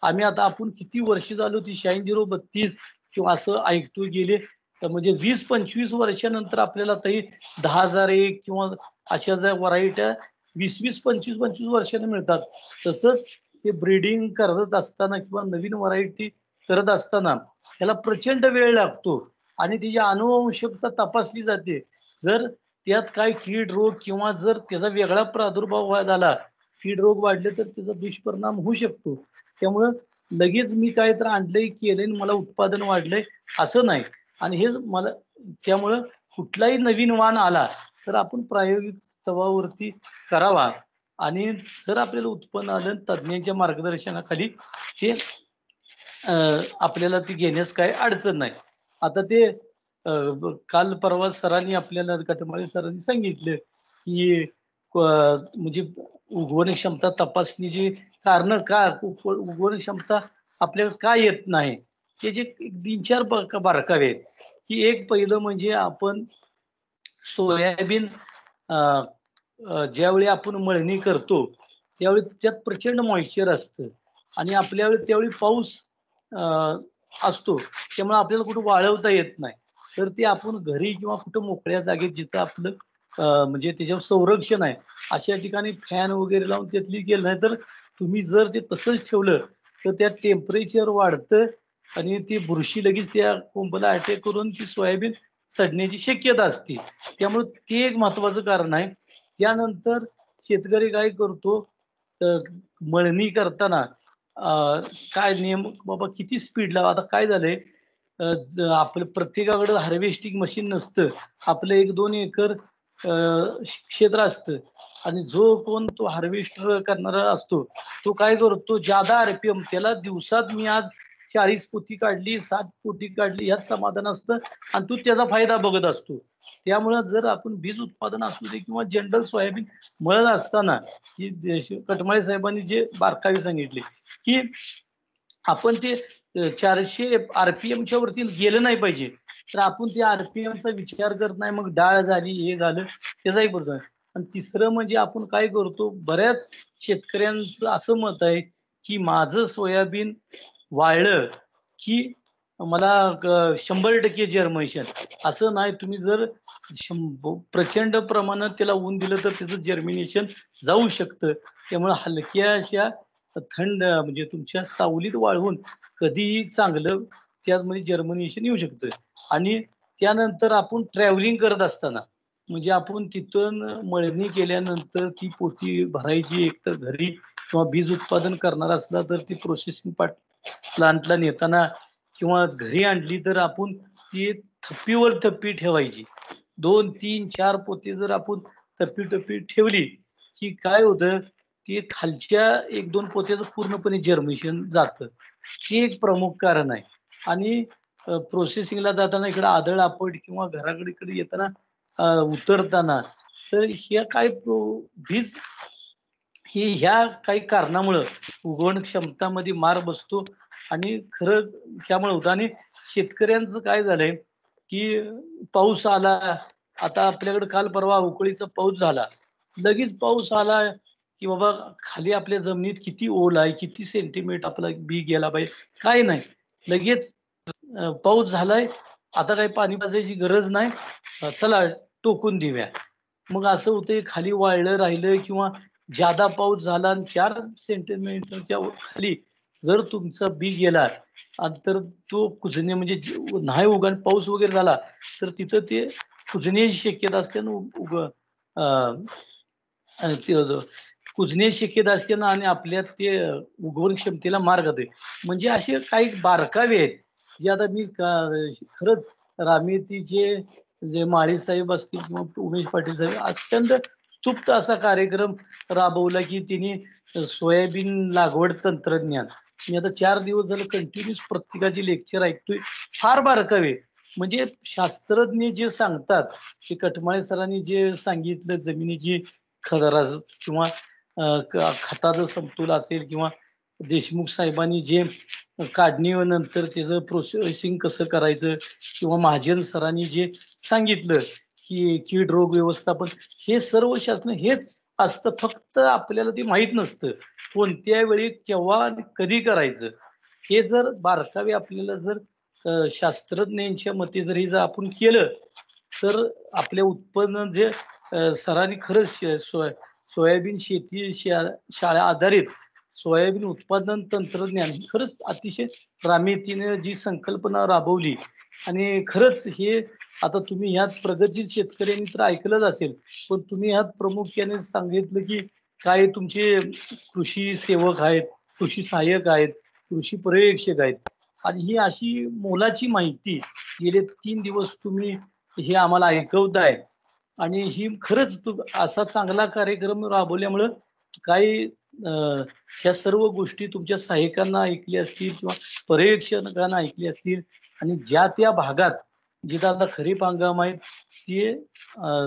Speaker 1: आम्ही आता आपण किती वर्ष झालो ती 9632 किंवा असं ऐकतो गेले, म्हणजे 20-25 वर्षानंतर आपल्याला तरी 10,001 किंवा अशा ज्या व्हरायट्या 20-25 वर्षाने मिळतात. तसंच ते ब्रीडिंग करत असताना किंवा नवीन व्हरायटी करत असताना त्याला प्रचंड वेळ लागतो आणि त्याची अनुवंशिकता तपासली जाते. जर त्यात काय कीड रोग किंवा जर त्याचा वेगळा प्रादुर्भाव झाला, कीड रोग वाढले तर त्याचा दुष्परिणाम होऊ शकतो. त्यामुळं लगेच मी काय तर आणलंय केलंय मला उत्पादन वाढलंय असं नाही. आणि हे मला त्यामुळं कुठलाही नवीन वाण आला तर आपण प्रायोगिक तत्वावरती करावा आणि जर आपल्याला उत्पन्न आलं तज्ज्ञांच्या मार्गदर्शनाखाली ते आपल्याला ती घेण्यास काही अडचण नाही. आता ते काल परवा सरांनी आपल्याला कटमाळे सरांनी सांगितलं की म्हणजे उगवण क्षमता तपासणीची कारण का उगवण क्षमता आपल्याला का येत नाही त्याचे 3-4 बारकावे आहेत. की एक पहिलं म्हणजे आपण सोयाबीन ज्यावेळी आपण मळणी करतो त्यावेळी त्यात प्रचंड मॉइश्चर असतं आणि आपल्यावेळी त्यावेळी पाऊस असतो, त्यामुळे आपल्याला कुठं वाळवता येत नाही. तर ते आपण घरी किंवा कुठं मोकळ्या जागेत जिथं आपलं म्हणजे त्याच्यावर संरक्षण आहे अशा ठिकाणी फॅन वगैरे लावून त्यातली केलं नाही तर तुम्ही जर ते तसंच ठेवलं तर त्या टेम्परेचर वाढतं आणि ती बुरशी लगेच त्या कोंबला अटॅक करून ती सोयाबीन सडण्याची शक्यता असते. त्यामुळे ते एक महत्वाचं कारण आहे. त्यानंतर शेतकरी काय करतो, मळणी करताना काय नियम बाबा किती स्पीड लावा. आता काय झालंय, आपलं प्रत्येकाकडे हार्वेस्टिंग मशीन नसतं. आपलं 1-2 एकर क्षेत्र असतं आणि जो कोण तो हार्वेस्टर करणारा असतो तो काय करतो, ज्यादा आरपीएम त्याला दिवसात मी आज 40 पोती काढली 60 पोती काढली ह्यात समाधान असतं आणि तो त्याचा फायदा बघत असतो. त्यामुळे जर आपण बीज उत्पादन असू दे किंवा जनरल सोयाबीन मळत असताना कटमाळे साहेबांनी जे बारकावे सांगितले की आपण ते 400 आरपीएमच्या वरती गेलं नाही पाहिजे. तर आपण त्या आरपीएमचा विचार करत नाही, मग डाळ झाली हे झालं त्याचाही बरोबर. आणि तिसरं म्हणजे आपण काय करतो, बऱ्याच शेतकऱ्यांचं असं मत आहे की माझं सोयाबीन वाळलं की मला 100% जर्मिनेशन. असं नाही, तुम्ही जर प्रचंड प्रमाणात त्याला ऊन दिलं तर त्याचं जर्मिनेशन जाऊ शकतं. त्यामुळे हलक्या अशा थंड म्हणजे तुमच्या सावलीत वाळवून कधीही चांगलं त्यामध्ये जर्मिनेशन येऊ शकतं. आणि त्यानंतर आपण ट्रॅव्हलिंग करत असताना म्हणजे आपण तिथून मळणी केल्यानंतर ती पोती भरायची एकतर घरी किंवा बीज उत्पादन करणार असला तर ती प्रोसेसिंग प्लांटला नेताना किंवा घरी आणली तर आपण ती थप्पीवर थप्पी ठेवायची. 2, 3, 4 पोती जर आपण थप्पी ठेवली की काय होतं, ती खालच्या 1-2 पोत्याचं पूर्णपणे जर्मिनेशन जातं. हे एक प्रमुख कारण आहे. आणि प्रोसेसिंगला जाताना इकडे आदळ-आपट किंवा घराकडे येताना उतरताना तर ह्या काय बीज ही ह्या काही कारणामुळं उगवण क्षमतामध्ये मार बसतो आणि खरं त्यामुळे होतं. आणि शेतकऱ्यांचं काय झालंय की पाऊस आला, आता आपल्याकडे काल परवा उकळीचा पाऊस झाला, लगेच पाऊस आला की बाबा खाली आपल्या जमिनीत किती ओल आहे, किती सेंटीमीटर आपला बी गेला पाहिजे, काय नाही, लगेच पाऊस झालाय, आता काही पाणी पाजायची गरज नाही, चला टोकून देऊया. मग असं होतंय खाली वाळलं राहिलं किंवा जादा पाऊस झाला आणि 4 सेंटीमीटरच्या खाली जर तुमचा बी गेला आणि तर तो कुजणे म्हणजे नाही उगा पाऊस वगैरे झाला तर तिथं ते कुजण्याची शक्यता असते ना, कुजण्याची शक्यता असते ना आणि आपल्यात ते उगवण क्षमतेला मार खाते. म्हणजे असे काही बारकावे आहेत जे आता मी खरंच रामेतीचे जे माळी साहेब असतील किंवा उमेश पाटील साहेब अत्यंत स्तुप्त असा कार्यक्रम राबवला की तिने सोयाबीन लागवड तंत्रज्ञान. मी आता 4 दिवस झालं कंटिन्यूस प्रत्येकाची लेक्चर ऐकतोय. फार बारकावे म्हणजे शास्त्रज्ञ जे सांगतात, ते कटमाळे सरांनी जे सांगितलं जमिनीची खराज किंवा खताचा समतोल असेल किंवा देशमुख साहेबांनी जे काढणीनंतर त्याचं प्रोसेसिंग कसं करायचं किंवा महाजन सरांनी जे सांगितलं की कीड रोग व्यवस्थापन, हे सर्व शास्त्र हेच असतं, फक्त आपल्याला ते माहित नसतं कोणत्या वेळी केव्हा कधी करायचं. हे जर बारकावे आपल्याला जर शास्त्रज्ञांच्या मते जर आपण केलं तर आपल्या उत्पन्न जे सरांनी खरंच सोयाबीन शेती शाळा आधारित सोयाबीन उत्पादन तंत्रज्ञान खरंच अतिशय रामेतीने जी संकल्पना राबवली. आणि खरंच हे आता तुम्ही ह्यात प्रगतशील शेतकऱ्यांनी तर ऐकलंच असेल, पण तुम्ही ह्यात प्रामुख्याने सांगितलं की काय तुमचे कृषी सेवक आहेत, कृषी सहाय्यक आहेत, कृषी पर्यवेक्षक आहेत आणि ही अशी मोलाची माहिती गेले 3 दिवस तुम्ही हे आम्हाला ऐकवताय. आणि ही खरंच असा चांगला कार्यक्रम राबवल्यामुळं काही ह्या सर्व गोष्टी तुमच्या सहाय्यकांना ऐकल्या असतील किंवा पर्यवेक्षकांना ऐकली असतील आणि ज्या त्या भागात जिथं आता खरीप हंगाम आहे ते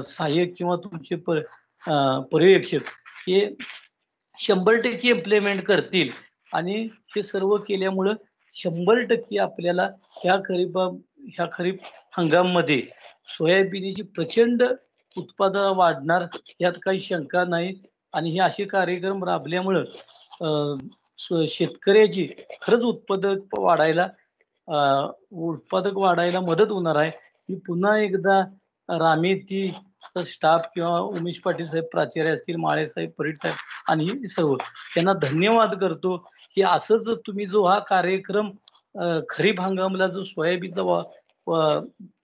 Speaker 1: सहाय्यक किंवा तुमचे पर्यवेक्षक हे 100% इम्प्लिमेंट करतील. आणि हे सर्व केल्यामुळं 100% आपल्याला ह्या खरीप हंगाममध्ये सोयाबीनची प्रचंड उत्पादन वाढणार यात काही शंका नाही. आणि हे असे कार्यक्रम राबल्यामुळं शेतकऱ्याची खरंच उत्पादक वाढायला मदत होणार आहे. मी पुन्हा एकदा रामेती स्टाफ किंवा उमेश पाटील साहेब प्राचार्य असतील, माळे साहेब, परीट साहेब आणि सर्व त्यांना धन्यवाद करतो की असंच तुम्ही जो हा कार्यक्रम खरीप हंगामाला जो सोयाबीनचा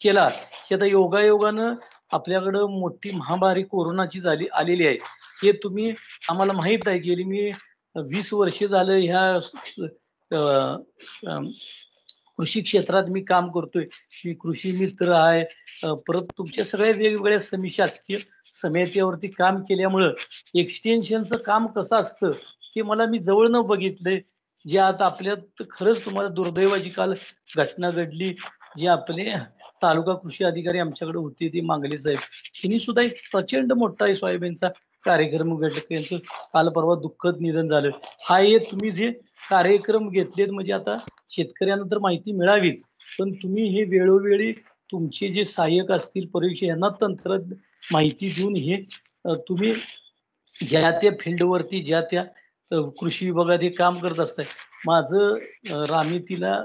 Speaker 1: केला, की आता योगायोगानं आपल्याकडं मोठी महामारी कोरोनाची आलेली आहे. हे तुम्ही आम्हाला माहित आहे, गेली मी 20 वर्ष झालं ह्या कृषी क्षेत्रात मी काम करतोय. मी कृषी मित्र आहे, परत तुमच्या सगळ्या वेगवेगळ्या शासकीय समित्यावरती काम केल्यामुळं एक्सटेन्शनचं काम कसं असतं ते मला मी जवळनं बघितलंय. जे आता आपल्यात खरंच तुम्हाला दुर्दैवाची काल घटना घडली, जे आपले तालुका कृषी अधिकारी आमच्याकडे होते ते मांगले साहेब, त्यांनी सुद्धा एक प्रचंड मोठा सोयाबीनचा कार्यक्रम घडला, त्यांचं काल परवा दुःखद निधन झालं. हा एक तुम्ही जे कार्यक्रम घेतलेत म्हणजे आता शेतकऱ्यांना तर माहिती मिळावीच, पण तुम्ही हे वेळोवेळी तुमचे जे सहाय्यक असतील परीक्षा यांना माहिती देऊन हे तुम्ही ज्या त्या फील्डवरती ज्या त्या कृषी विभागात हे काम करत असताय. माझं रामितीला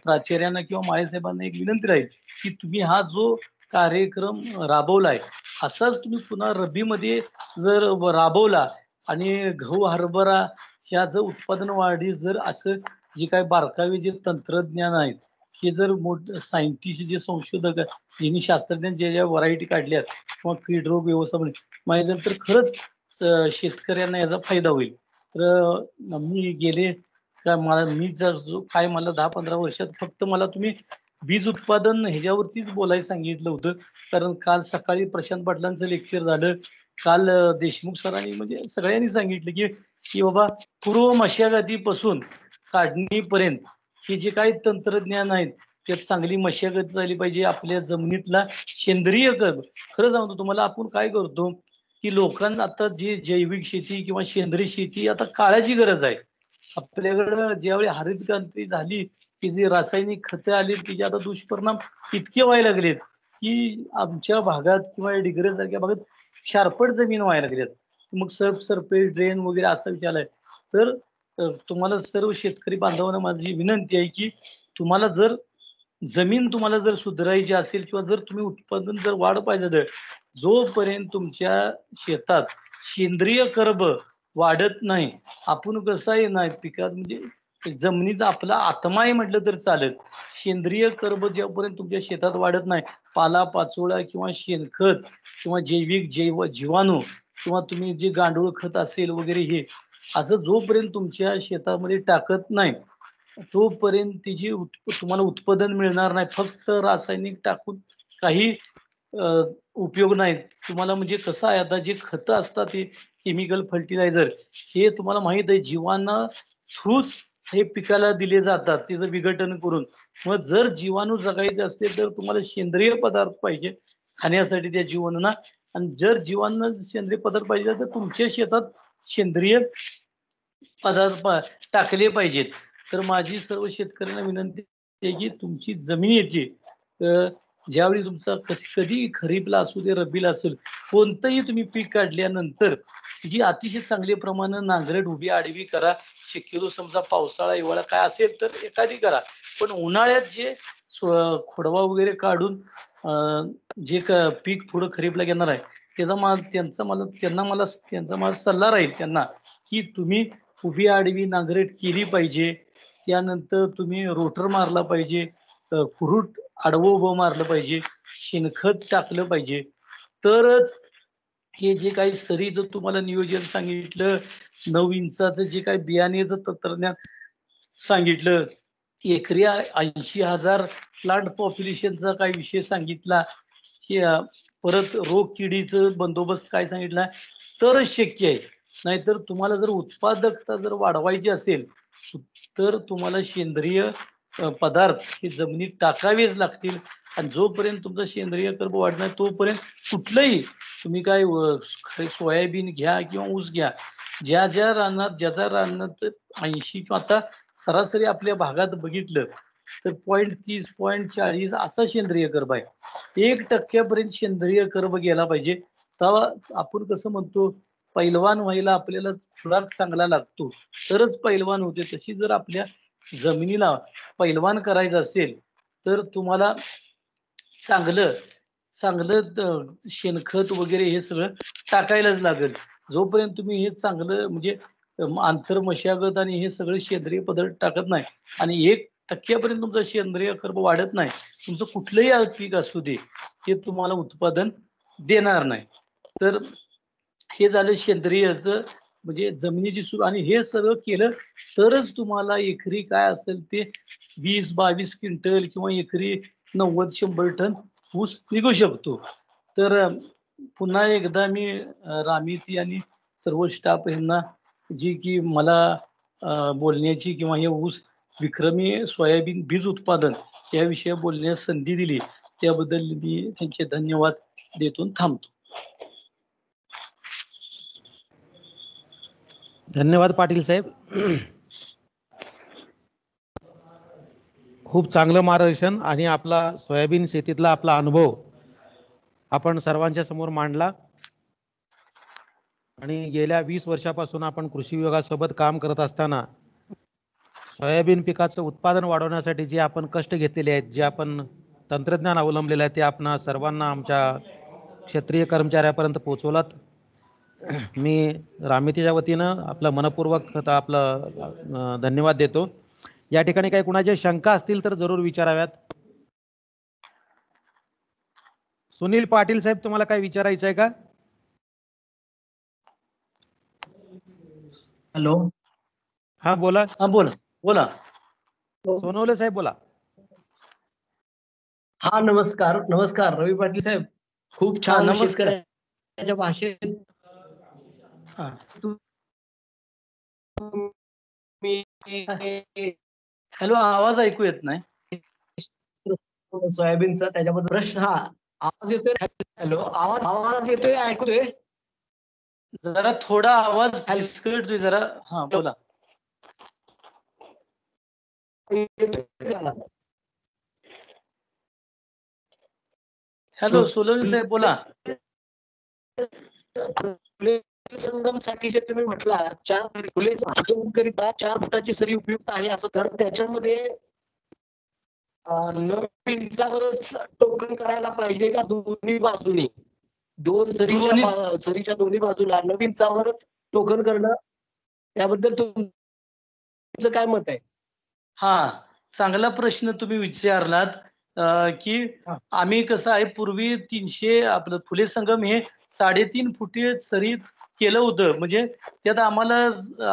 Speaker 1: प्राचार्यांना किंवा माळेसाहेबांना एक विनंती राहील की तुम्ही हा जो कार्यक्रम राबवलाय असाच तुम्ही पुन्हा रब्बीमध्ये जर राबवला आणि गहू हरभरा ह्या जर उत्पादन वाढी जर असं जे काही बारकावे जे तंत्रज्ञान आहेत हे जर सायंटिस्ट जे संशोधक आहेत, ज्यांनी शास्त्रज्ञान ज्या व्हरायटी काढल्यात किंवा कीड रोग व्यवस्थापन माहिती तर खरंच शेतकऱ्यांना याचा फायदा होईल. तर मी गेले काय मला 10-15 वर्षात फक्त मला तुम्ही बीज उत्पादन ह्याच्यावरतीच बोलायला सांगितलं होतं. कारण काल सकाळी प्रशांत पाटलांचं लेक्चर झालं. काल देशमुख सरांनी म्हणजे सगळ्यांनी सांगितलं की बाबा पूर्व मशागतीपासून काढणीपर्यंत हे जे काही तंत्रज्ञान आहेत त्यात चांगली मशागत झाली पाहिजे. आपल्या जमिनीतला सेंद्रिय खरं सांगतो तुम्हाला आपण काय करतो की लोकांना आता जी जैविक शेती किंवा सेंद्रिय शेती आता काळाची गरज आहे. आपल्याकडं ज्यावेळी हरित क्रांती झाली की जी रासायनिक खतं आली तिचे आता दुष्परिणाम इतके व्हायला लागलेत की आमच्या भागात किंवा डिग्रज सारख्या भागात शारपट जमीन व्हायला लागल्यात. मग सरपेट ड्रेन वगैरे असं विचारलंय. तर तुम्हाला सर्व शेतकरी बांधवांना माझी विनंती आहे की तुम्हाला जर जमीन तुम्हाला जर सुधारायची असेल किंवा जर तुम्ही उत्पादन जर वाढ पाहिजे तर जोपर्यंत तुमच्या शेतात सेंद्रिय कर्ब वाढत नाही, आपण कसं आहे ना पिकात म्हणजे जमिनीचा आपला आत्मा आहे म्हटलं तर चालेल. सेंद्रिय कर्ब जेव्हापर्यंत तुमच्या शेतात वाढत नाही, पाला पाचोळा किंवा शेणखत किंवा जैविक जीवाणू किंवा तुम्ही जे गांडूळ खत असेल वगैरे हे असं जोपर्यंत तुमच्या शेतामध्ये टाकत नाही तोपर्यंत तिची तुम्हाला उत्पादन मिळणार नाही. फक्त रासायनिक टाकून काही उपयोग नाही. तुम्हाला म्हणजे कसं आहे आता जे खतं असतात ते केमिकल फर्टिलायझर हे तुम्हाला माहित आहे जीवांना थ्रूच हे पिकाला दिले जातात त्याचं विघटन करून. मग जर जीवाणू जगायचे असतील तर तुम्हाला सेंद्रिय पदार्थ पाहिजे खाण्यासाठी त्या जीवाणूंना. आणि जर जीवांना सेंद्रिय पदार्थ पाहिजे तर तुमच्या शेतात सेंद्रिय पदार्थ टाकले पाहिजेत. तर माझी सर्व शेतकऱ्यांना विनंती आहे की तुमची जमिनीची ज्यावेळी तुमचा कधी खरीपला असू दे रब्बीला असेल कोणतंही तुम्ही पीक काढल्यानंतर जी अतिशय चांगल्या प्रमाणे नांगरट उभी आडवी करा. शक्यतो समजा पावसाळा हिवाळा काय असेल तर एखादी करा. पण उन्हाळ्यात जे खोडवा वगैरे काढून जे पीक पुढे खरीपला घेणार आहे त्यांचा मला सल्ला राहील त्यांना की तुम्ही उभी आडवी नांगरट केली पाहिजे. त्यानंतर तुम्ही रोटर मारला पाहिजे, कुरूट आडवं उभं मारलं पाहिजे, शेणखत टाकलं पाहिजे. तरच हे जे काही सरीचं तुम्हाला नियोजन सांगितलं 9 इंचाचं जे काही बियाण्याचं तंत्रज्ञान सांगितलं, एकरी 80,000 प्लांट पॉप्युलेशनचा काही विषय सांगितला, हे परत रोग किडीचं बंदोबस्त काय सांगितला तरच शक्य आहे. नाहीतर तुम्हाला जर उत्पादकता जर वाढवायची असेल तर तुम्हाला सेंद्रिय पदार्थ हे जमिनीत टाकावेच लागतील. आणि जोपर्यंत तुमचा सेंद्रिय कर्ब वाढणार तोपर्यंत कुठलंही तुम्ही काय सोयाबीन घ्या किंवा ऊस घ्या ज्या रानात 80 किंवा आता सरासरी आपल्या भागात बघितलं तर 0.30 0.40 असा सेंद्रिय कर्ब आहे. 1% सेंद्रिय कर्ब गेला पाहिजे. तेव्हा आपण कसं म्हणतो पैलवान व्हायला आपल्याला खुराक चांगला लागतो तरच पैलवान होते. तशी जर आपल्या जमिनीला पैलवान करायचं असेल तर तुम्हाला चांगलं शेणखत वगैरे हे सगळं टाकायलाच लागेल. जोपर्यंत तुम्ही हे चांगलं म्हणजे आंतर मशागत आणि हे सगळे सेंद्रिय पदार्थ टाकत नाही आणि 1% तुमचा सेंद्रिय कर्ब वाढत नाही, तुमचं कुठलंही पीक असू दे हे तुम्हाला उत्पादन देणार नाही. तर हे झालं सेंद्रियचं म्हणजे जमिनीची सुरू. आणि हे सगळं केलं तरच तुम्हाला एकरी काय असेल ते 20-22 क्विंटल किंवा एकरी 90-100 टन ऊस निघू शकतो. तर पुन्हा एकदा मी रामिती आणि सर्व स्टाफ यांना जी की मला बोलण्याची किंवा हे ऊस विक्रमी सोयाबीन बीज उत्पादन या विषयी बोलण्यास संधी दिली त्याबद्दल मी त्यांचे धन्यवाद देतून थांबतो.
Speaker 3: धन्यवाद पाटील साहेब. खूप चांगलं मार्गदर्शन आणि आपला सोयाबीन शेतीतला आपला अनुभव आपण सर्वांच्या समोर मांडला. आणि गेल्या 20 वर्षापासून आपण कृषी विभागासोबत काम करत असताना सोयाबीन पिकाचं उत्पादन वाढवण्यासाठी जे आपण कष्ट घेतलेले आहेत, जे आपण तंत्रज्ञान अवलंबलेलं आहे, ते आपण सर्वांना आमच्या क्षेत्रीय कर्मचाऱ्यापर्यंत पोहोचवलात. मी रामितीच्या वतीनं आपलं मनपूर्वक आपलं धन्यवाद देतो. या ठिकाणी काही कुणाच्या शंका असतील तर जरूर विचाराव्यात. सुनील पाटील साहेब, तुम्हाला काय विचारायचं आहे का?
Speaker 4: हॅलो.
Speaker 3: हा बोला.
Speaker 1: हा बोला बोला.
Speaker 3: सोनवणे साहेब बोला.
Speaker 4: हा नमस्कार नमस्कार रवी पाटील साहेब. खूप
Speaker 1: हा
Speaker 4: छान
Speaker 1: नमस्कार.
Speaker 4: शेतकऱ्याच्या भाषेत
Speaker 1: हा.
Speaker 4: तुम्ही
Speaker 1: हॅलो, आवाज ऐकू येत नाही.
Speaker 4: सोयाबीनचा त्याच्याबद्दल प्रश्न. हा आवाज येतोय? हॅलो, आवाज आवाज येतोय, ऐकतोय?
Speaker 1: जरा थोडा आवाज विस्कटतोय जरा. हा बोला. हॅलो सोलवणे साहेब बोला.
Speaker 4: संगमसाठी जे तुम्ही म्हटला 4 फुटाची सरी उपयुक्त आहे असं, तर त्याच्यामध्ये नवीन इंचावरच टोकन करायला पाहिजे का दोन्ही बाजूनी? सरीच्या दोन्ही बाजूला नवीन इंचावरच टोकन करणं, त्याबद्दल तुमचं काय मत आहे?
Speaker 1: हा, चांगला प्रश्न तुम्ही विचारलात. की आम्ही कसं आहे, पूर्वी 300 आपलं फुले संगम हे 3.5 फुटी सरी केलं होतं. म्हणजे त्यात आम्हाला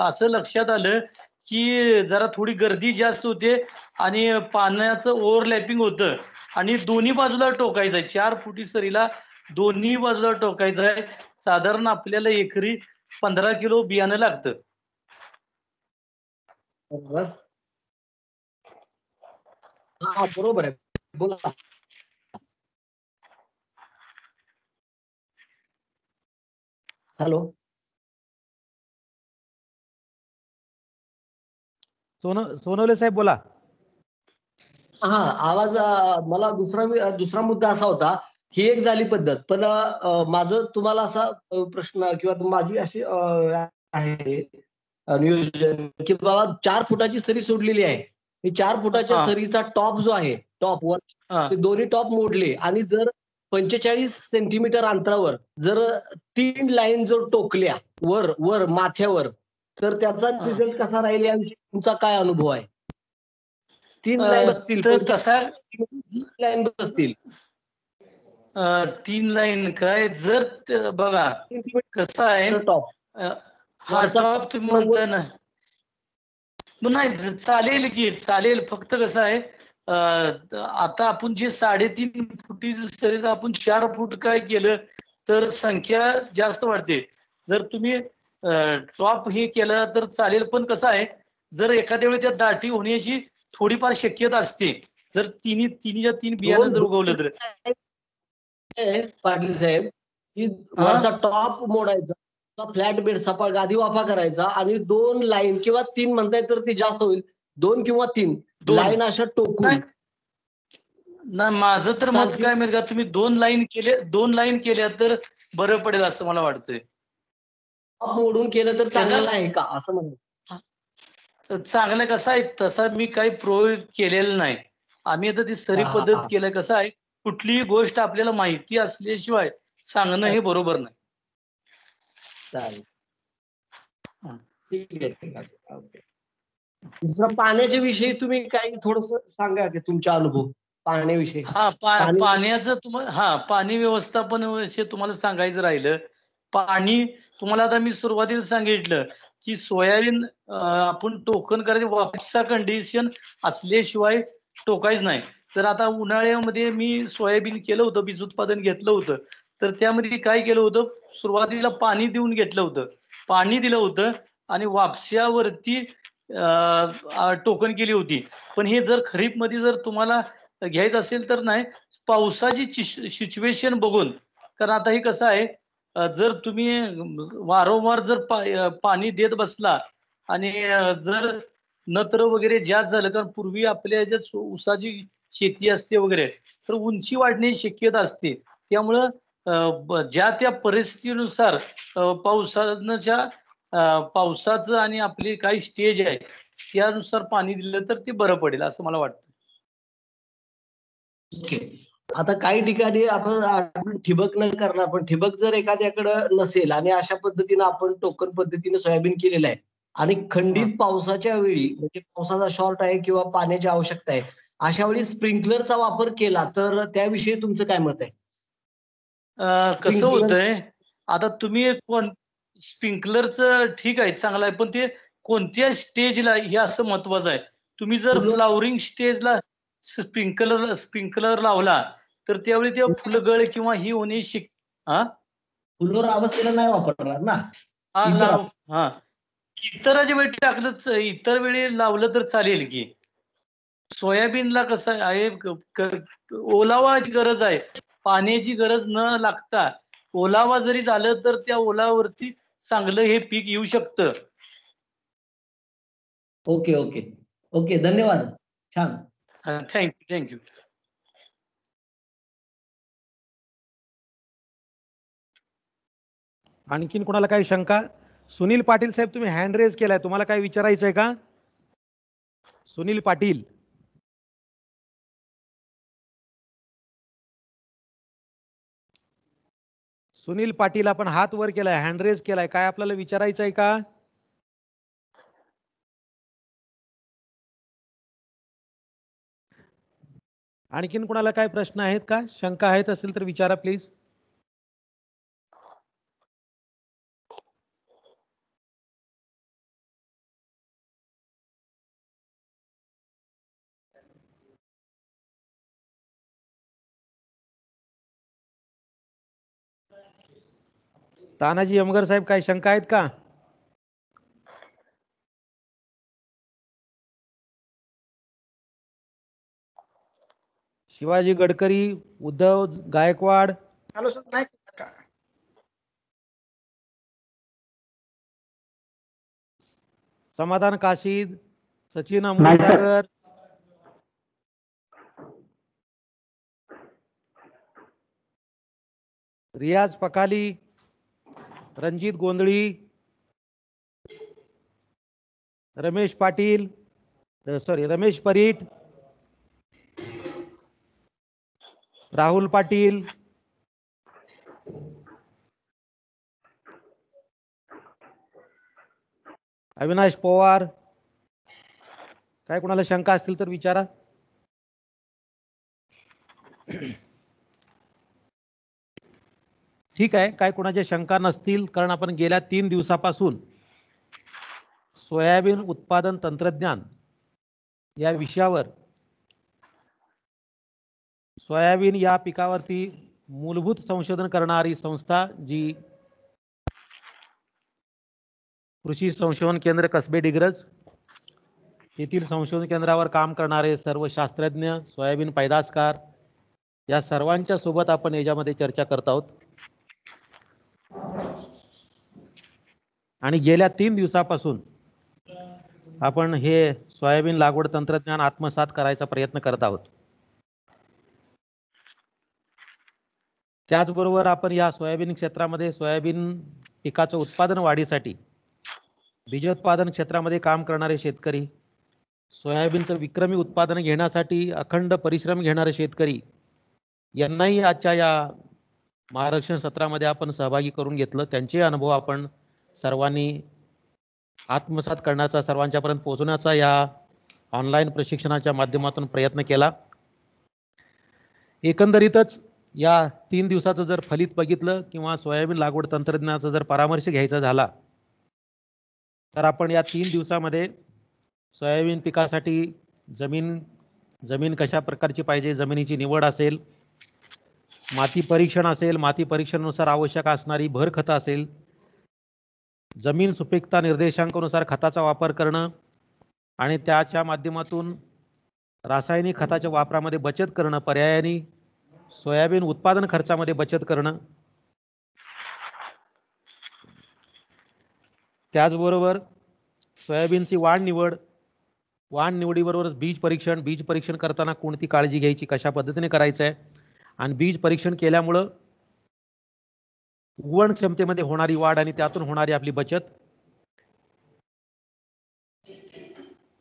Speaker 1: असं लक्षात आलं की जरा थोडी गर्दी जास्त होते आणि पाण्याचं ओव्हरलॅपिंग होतं आणि दोन्ही बाजूला टोकायचं आहे. 4 फुटी सरीला दोन्ही बाजूला टोकायचं आहे. साधारण आपल्याला एकरी 15 किलो बियाणं लागतं.
Speaker 4: हा बरोबर आहे, बोला. हॅलो.
Speaker 3: सोनवणे साहेब बोला.
Speaker 4: हा आवाज मला दुसरा मुद्दा असा होता, ही एक झाली पद्धत. पण माझं तुम्हाला असा प्रश्न किंवा माझी अशी आहे नियोजन की बाबा 4 फुटाची सरी सोडलेली आहे. ही 4 फुटाच्या
Speaker 1: हा.
Speaker 4: सरीचा टॉप जो आहे, टॉप वर
Speaker 1: हा.
Speaker 4: ते दोन्ही टॉप मोडले आणि जर 45 सेंटीमीटर अंतरावर जर 3 लाईन जर टोकल्या वर वर माथ्यावर, तर त्याचा रिझल्ट कसा राहील याविषयी तुमचा काय अनुभव आहे? 3 लाईन बसतील,
Speaker 1: तर तसा
Speaker 4: लाईन बसतील.
Speaker 1: 3 लाईन काय जर बघा कसं आहे.
Speaker 4: टॉप
Speaker 1: हा टॉप तुम्ही म्हणता ना, नाही चालेल की चालेल. फक्त कसं आहे, आता आपण जे 3.5 फुटी सरीच आपण 4 फूट काय केलं तर संख्या जास्त वाढते. जर तुम्ही टॉप हे केलं तर चालेल, पण कसं आहे, जर एखाद्या वेळी त्या दाटी होण्याची थोडीफार शक्यता असते. जर तिन्हीच्या तीन बियाणं जर उगवलं तर.
Speaker 4: पाटील साहेब, की वरचा टॉप मोडायचा, फ्लॅट बेड सपाट गादी वाफा करायचा आणि 2 लाईन किंवा 3 म्हणताय तर ते जास्त होईल, 2 किंवा 3 लाईन अशा टोकून.
Speaker 1: नाही, माझं तर मत काय माहिती का, तुम्ही 2 लाईन केल्या तर बरं पडेल असं मला वाटतंय.
Speaker 4: टॉप मोडून केलं तर चांगलं आहे का असं म्हणतो?
Speaker 1: चांगलं कसं आहे, तसा मी काही प्रयोग केलेला नाही. आम्ही आता ती सरी पद्धत केलं. कसं आहे, कुठलीही गोष्ट आपल्याला माहिती असल्याशिवाय सांगणं हे बरोबर नाही.
Speaker 4: चालेल, ठीक आहे, ठीक आहे. दुसरं पाण्याच्या विषयी तुम्ही काही थोडस सांगा की तुमचा अनुभव पाण्याविषयी.
Speaker 1: हा पाण्याचं पाणी व्यवस्थापन विषयी तुम्हाला सांगायचं राहिलं. पाणी तुम्हाला आता मी सुरुवातीला सांगितलं की सोयाबीन आपण टोकन करायचं, वापसा कंडिशन असल्याशिवाय टोकायचं नाही. तर आता उन्हाळ्यामध्ये मी सोयाबीन केलं होतं, बीज उत्पादन घेतलं होतं. तर त्यामध्ये काय केलं होतं, सुरुवातीला पाणी देऊन घेतलं होतं, पाणी दिलं होतं आणि वापशावरती टोकन केली होती. पण हे जर खरीप मध्ये जर तुम्हाला घ्यायचं असेल तर नाही, पावसाची सिच्युएशन बघून. कारण आता हे कसं आहे, जर तुम्ही वारंवार जर पाणी देत बसला आणि जर नत्र वगैरे जास्त झालं, कारण पूर्वी आपल्या ह्याच्यात ऊसाची शेती असते वगैरे, तर उंची वाढण्याची शक्यता असते. त्यामुळं ज्या त्या परिस्थितीनुसार पावसाचं आणि आपली काही स्टेज आहे त्यानुसार पाणी दिलं तर ते बरं पडेल असं मला वाटतं.
Speaker 4: ओके. आता काही ठिकाणी आपण ठिबक न करणार, पण ठिबक जर एखाद्याकडे नसेल आणि अशा पद्धतीनं आपण टोकन पद्धतीने सोयाबीन केलेलं आहे आणि खंडित पावसाच्या वेळी म्हणजे पावसाचा शॉर्ट आहे किंवा पाण्याची आवश्यकता आहे, अशा वेळी स्प्रिंकलरचा वापर केला तर त्याविषयी तुमचं काय मत आहे?
Speaker 1: कसं
Speaker 4: स्प्रिंकलर
Speaker 1: होतंय आता तुम्ही स्प्रिंकलरचं ठीक आहे चांगलं आहे, पण ते कोणत्या स्टेजला हे असं महत्वाचं आहे. तुम्ही जर फ्लॉवरिंग स्टेजला स्प्रिंकलर लावला तर त्यावेळी ते फुलगळ किंवा ही होणे
Speaker 4: फुलोर अवस्थेला नाही वापरणार ना.
Speaker 1: हा इतराच्या वेळी टाकलं, इतर वेळी लावलं तर चालेल की. सोयाबीनला कसं आहे ओलावाची गरज आहे, पाण्याची गरज न लागता ओलावा जरी झालं तर त्या ओलावरती चांगलं हे पीक येऊ शकतं.
Speaker 4: ओके ओके ओके, धन्यवाद. छान.
Speaker 1: थँक्यू.
Speaker 3: आणखीन कोणाला काही शंका? सुनील पाटील साहेब, तुम्ही हँड रेज केलाय, तुम्हाला काय विचारायचं आहे का? सुनील पाटील. सुनील पाटील, आपण हात वर केलाय, हँड रेज केलाय, काय आपल्याला विचारायचं आहे का? आणखीन कोणाला काय प्रश्न आहेत का? शंका आहेत असेल तर विचारा प्लीज. तानाजी अमगर साहेब, काय शंका आहेत का? शिवाजी गडकरी, उद्धव गायकवाड,
Speaker 2: हॅलो सर, नाही
Speaker 3: समाधान काशीद, सचिन अमृतसागर, रियाज पकाली, रणजित गोंधळी, रमेश पाटील, रमेश परीट, राहुल पाटील, अविनाश पवार, काय कोणाला शंका असतील तर विचारा. ठीक आहे, काय कोणाच्या शंका नसतील, कारण आपण गेल्या 3 दिवसापासून सोयाबीन उत्पादन तंत्रज्ञान या विषयावर सोयाबीन या पिकावरती मूलभूत संशोधन करणारी संस्था जी कृषी संशोधन केंद्र कसबे डिग्रज, येथील संशोधन केंद्रावर काम करणारे सर्व शास्त्रज्ञ, सोयाबीन पैदासकार या सर्वांच्या सोबत आपण याच्यामध्ये चर्चा करत आहोत. आणि गेल्या 3 दिवसापासून आपण हे सोयाबीन लागवड तंत्रज्ञान आत्मसात करायचा प्रयत्न करत आहोत. त्याचबरोबर आपण या सोयाबीन क्षेत्रामध्ये सोयाबीन पिकाचं उत्पादन वाढीसाठी बीजोत्पादन क्षेत्रामध्ये काम करणारे शेतकरी, सोयाबीनचं विक्रमी उत्पादन घेण्यासाठी अखंड परिश्रम घेणारे शेतकरी यांनाही आजच्या या मार्गदर्शन सत्रामध्ये आपण सहभागी करून घेतलं. त्यांचे अनुभव आपण सर्वांनी आत्मसात करण्याचा, सर्वांच्यापर्यंत पोहोचवण्याचा या ऑनलाईन प्रशिक्षणाच्या माध्यमातून प्रयत्न केला. एकंदरीतच या 3 दिवसाचं जर फलित बघितलं किंवा सोयाबीन लागवड तंत्रज्ञानाचा जर परामर्श घ्यायचा झाला तर आपण या 3 दिवसामध्ये सोयाबीन पिकासाठी जमीन कशा प्रकारची पाहिजे, जमिनीची निवड असेल, माती परीक्षण असेल, माती परीक्षणानुसार आवश्यक असणारी भर खतं असेल, जमीन सुपीकता निर्देशांकानुसार खताचा वापर करणं आणि त्याच्या माध्यमातून रासायनिक खताच्या वापरामध्ये बचत करणं, पर्यायाने सोयाबीन उत्पादन खर्चामध्ये बचत करणं, त्याचबरोबर सोयाबीनची वाढ निवडीबरोबरच बीज परीक्षण करताना कोणती काळजी घ्यायची, कशा पद्धतीने करायचं आहे, आणि बीज परीक्षण केल्यामुळं उगवण क्षमतेमध्ये होणारी वाढ आणि त्यातून होणारी आपली बचत,